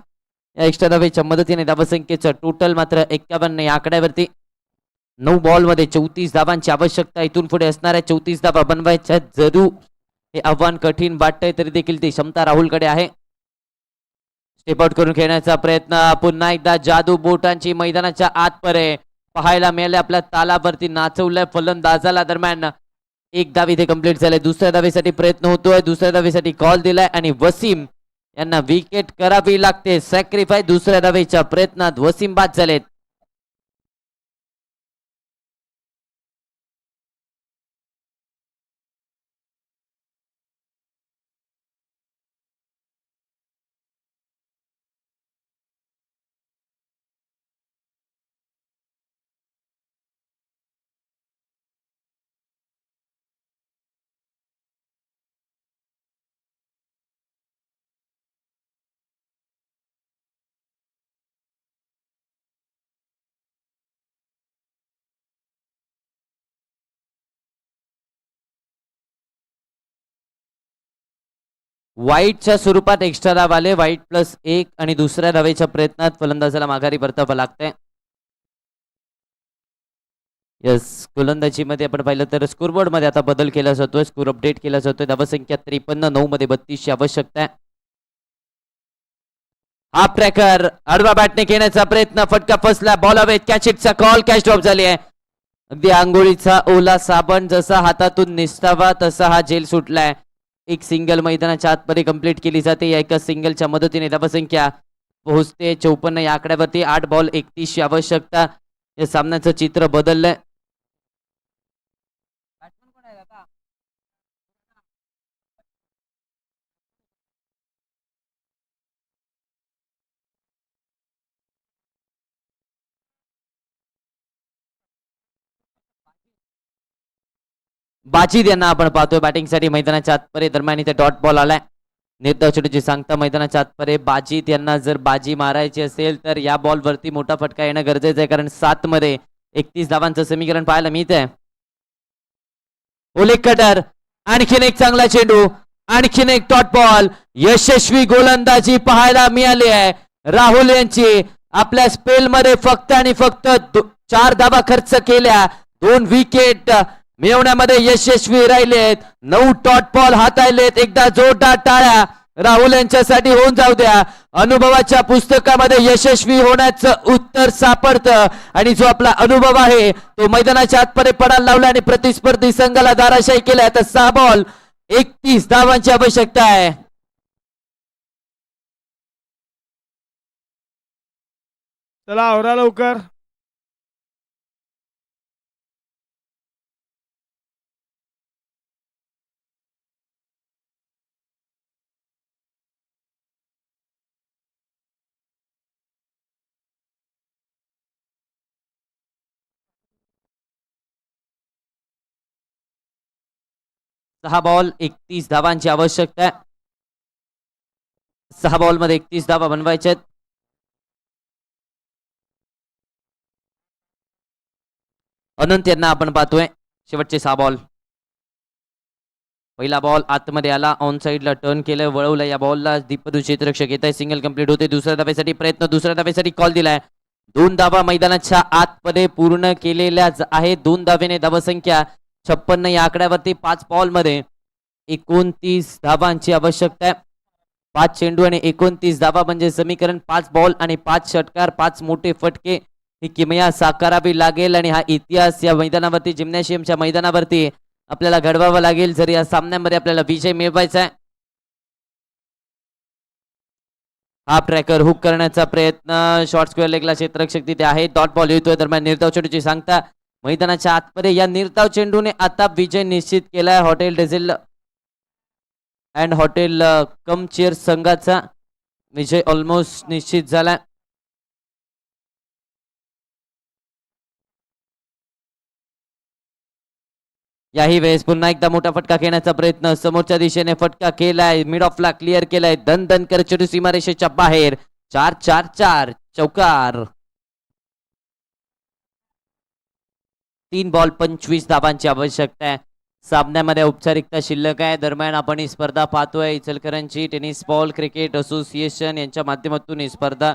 या एक्स्ट्रा धावेच्या मदतीने धावसंख्येचं टोटल मात्र 51 या आकड्यावरती. 9 बॉल मध्ये 34 धावांची आवश्यकता इथून पुढे असणार आहे. 34 धावा बनवायच्या जरूर. हे आव्हान कठीण वाटतंय तरी देखील ती क्षमता राहुलकडे आहे. स्टेप आउट करून खेळण्याचा प्रयत्न. पुन्हा एकदा जादू बोटांची मैदानाच्या आतपर्यंत पाहायला मिळाले. आपल्या तालावरती नाचवलंय फलंदाजाला. दरम्यान एक धाव इथे कंप्लीट झाले. दुसऱ्या धावेसाठी प्रयत्न होतोय. दुसऱ्या धावेसाठी कॉल दिलाय आणि वसीम यांना विकेट करावी लागते. सॅक्रिफाय दुसऱ्या धावेच्या प्रयत्नात वसीम बाद झालेत. वाईटच्या स्वरूपात एक्स्ट्रा धाव आले. वाईट +1 आणि दुसऱ्या धावेच्या प्रयत्नात फलंदाजाला माघारी परतावं लागतंय. यस, गोलंदाजीमध्ये आपण पाहिलं तर स्कोरबोर्ड मध्ये आता बदल केला जातोय. स्कोर अपडेट केला जातोय. धावसंख्या 53, 9 मध्ये 32 ची आवश्यकता आहे. हा ट्रॅकर आडवा बॅटने घेण्याचा प्रयत्न, फटका फसला, बॉल हवेत, कॅच इटचा कॉल, कॅच ड्रॉप झाली आहे. अगदी आंघोळीचा ओला साबण जसा हातातून निसटावा तसा हा जेल सुटलाय. एक सिंगल मैदानाच्या आतमध्ये कंप्लीट केली जाते. या एका सिंगलच्या मदतीने धावसंख्या पोहोचते 54 या आकड्यावरती. 8 बॉल 31 ची आवश्यकता. या सामन्याचं चित्र बदललंय. बाजीद यांना आपण पाहतोय बॅटिंगसाठी मैदानाच्या आतपरे. दरम्यान इथे डॉट बॉल आलाय. निर्धाव चेंडूची सांगता मैदानाच्या आतपरे. बाजीद यांना जर बाजी मारायची असेल तर या बॉलवरती मोठा फटका येणं गरजेचं आहे, कारण 7 मध्ये 31 धावांचं समीकरण पाहायला मिळतंय. ओले कटर, आणखीन एक चांगला चेंडू, आणखीन एक डॉट बॉल. यशस्वी गोलंदाजी पाहायला मिळाली आहे राहुल यांची. आपल्या स्पेलमध्ये फक्त आणि फक्त 4 धावा खर्च केल्या. 2 विकेट मिळवण्यामध्ये यशस्वी राहिलेत. 9 डॉट बॉल हाताळलेत. एकदा जोरदार टाळ्या राहुल यांच्यासाठी होऊन जाऊ द्या. अनुभवाच्या पुस्तकामध्ये यशस्वी होण्याचं उत्तर सापडतं आणि जो आपला अनुभव आहे तो मैदानाच्या आतमध्ये पडायला लावला आणि प्रतिस्पर्धी संघाला दाराशाही केलाय. तर 6 बॉल 31 धावांची आवश्यकता आहे. चला आवरा लवकर. सहा बॉल 31 धावांची आवश्यकता आहे. 6 बॉल मध्ये 31 धावा बनवायच्या आहेत. अनंत यांना आपण पाहतोय. शेवटचे 6 बॉल. पहिला बॉल आतमध्ये आला, ऑन साइडला टर्न केलं, वळवलं. या बॉलला दीपदू क्षेत्ररक्षक येत आहे. सिंगल कंप्लीट होते. दुसऱ्या धावेसाठी प्रयत्न, दुसऱ्या धावेसाठी कॉल दिलाय. 2 धावा मैदानाच्या आतमध्ये पूर्ण केलेल्या आहेत. 2 धावेने धावसंख्या 56 या आकड्यावरती. 5 बॉल मध्ये 29 धावांची आवश्यकता आहे. 5 चेंडू आणि 29 धावा म्हणजे समीकरण 5 बॉल आणि 5 षटकार, 5 मोठे फटके. ही किमया साकारावी लागेल आणि हा इतिहास या मैदानावरती, जिम्नॅशियमच्या मैदानावरती आपल्याला घडवावा लागेल जर या सामन्यामध्ये आपल्याला विजय मिळवायचा आहे. हा ट्रॅकर हुक करण्याचा प्रयत्न, शॉर्ट स्क्वेअर लेगला क्षेत्ररक्षक तिथे आहे. डॉट बॉल येतोय. दरम्यान निर्धाव चेंडूची सांगता मैदानाच्या आतमध्ये. या निर्धाव चेंडूने आता विजय निश्चित केलाय हॉटेल डेझिल अँड हॉटेल कम चेअर संघाचा. विजय ऑलमोस्ट निश्चित झाला. याही वेळेस पुन्हा एकदा मोठा फटका घेण्याचा प्रयत्न, समोरच्या दिशेने फटका केलाय, मिड ऑफला क्लिअर केलाय. दन दन कर चेंडू सीमारेषेच्या बाहेर. 4-4-4 चौकार. 3 बॉल 25 धावांची आवश्यकता आहे. सामन्यामध्ये औपचारिकता शिल्लक आहे. दरम्यान आपण ही स्पर्धा पाहतोय. Ichalkaranji tennis ball cricket association यांच्या माध्यमातून ही स्पर्धा,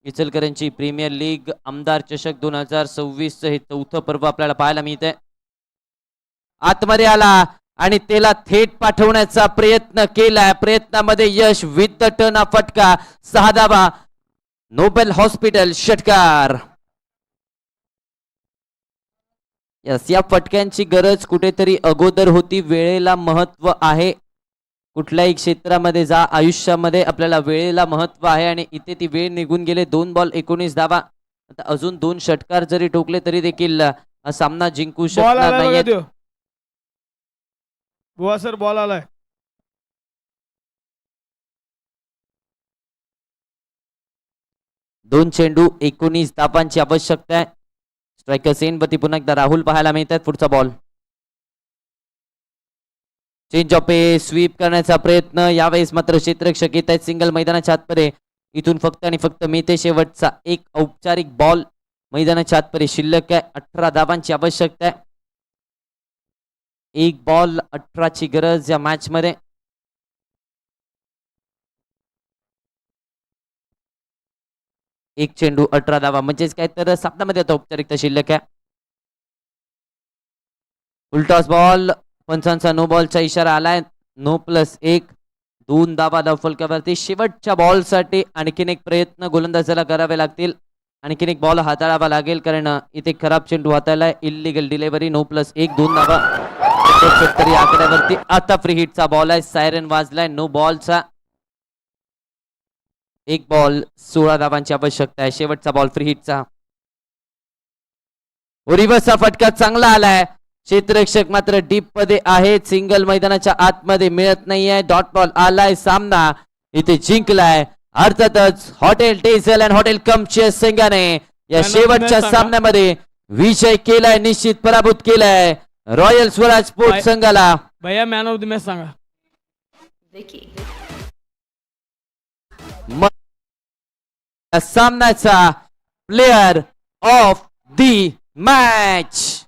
इचलकरंजी प्रीमियर लीग आमदार चषक 2026 हे 4थं पर्व आपल्याला पाहायला मिळतंय. आतमध्ये आला आणि त्याला थेट पाठवण्याचा प्रयत्न केलाय. प्रयत्नामध्ये यश. विथ द टर्न हा फटका. 6 धावा. नोबेल हॉस्पिटल षटकार. यस, या फटक्यांची गरज कुठेतरी अगोदर होती. वेळेला महत्व आहे. कुठल्याही क्षेत्रामध्ये जा, आयुष्यामध्ये आपल्याला वेळेला महत्व आहे आणि इथे ती वेळ निघून गेले. 2 बॉल 19 धावा. आता अजून 2 षटकार जरी ठोकले तरी देखील हा सामना जिंकू बॉल शकणार आलाय बघा नाहीये. त्यो. बुवा सर बॉल आलाय. दोन चेंडू 19 धावांची आवश्यकता आहे. स्ट्रायकर सेनवरती पुन्हा एकदा राहुल पाहायला मिळतात. पुढचा ball. Change of pace, sweep करण्याचा प्रयत्न. यावेळेस मात्र क्षेत्ररक्षक येत आहेत सिंगल मैदानाच्या आतमध्ये. इथून फक्त आणि फक्त मिळते शेवटचा एक औपचारिक बॉल मैदानाच्या आतमध्ये शिल्लक आहे. 18 धावांची आवश्यकता आहे. 1 बॉल 18 ची गरज या मॅच मध्ये. एक चेंडू 18 धावा, म्हणजेच काय तर सामन्यामध्ये आता औपचारिकता शिल्लक आहे. उलटॉस बॉल, पंचांचा नो बॉलचा इशारा आलाय. 9+1, 2 धावा धावफलकावरती. शेवटच्या बॉल साठी आणखीन एक प्रयत्न गोलंदाजाला करावे लागतील. आणखीन एक बॉल हाताळावा लागेल, कारण इथे खराब चेंडू हाताळलाय. Illegal delivery. 9+1, 2 धावा तरी आकड्यावरती. आता फ्री हिटचा बॉल आहे. सायरन वाजलाय नो बॉलचा. एक बॉल 16 धावांची आवश्यकता आहे. शेवटचा बॉल फ्री हिटचा. रिव्हर्सचा फटका चांगला आलाय. क्षेत्ररक्षक मात्र डीप मध्ये आहेत. सिंगल मैदानाच्या आतमध्ये मिळत नाहीये. डॉट बॉल आलाय. सामना इथे जिंकलाय अर्थातच हॉटेल टेझल अँड हॉटेल कमचेस संघाने या शेवटच्या सामन्यामध्ये विजय केलाय. निश्चित पराभूत केलाय रॉयल स्वराज स्पोर्ट्स संघाला. भैया मॅन ऑफ द मॅच सांगा. सामन्याचा प्लेयर ऑफ दी मॅच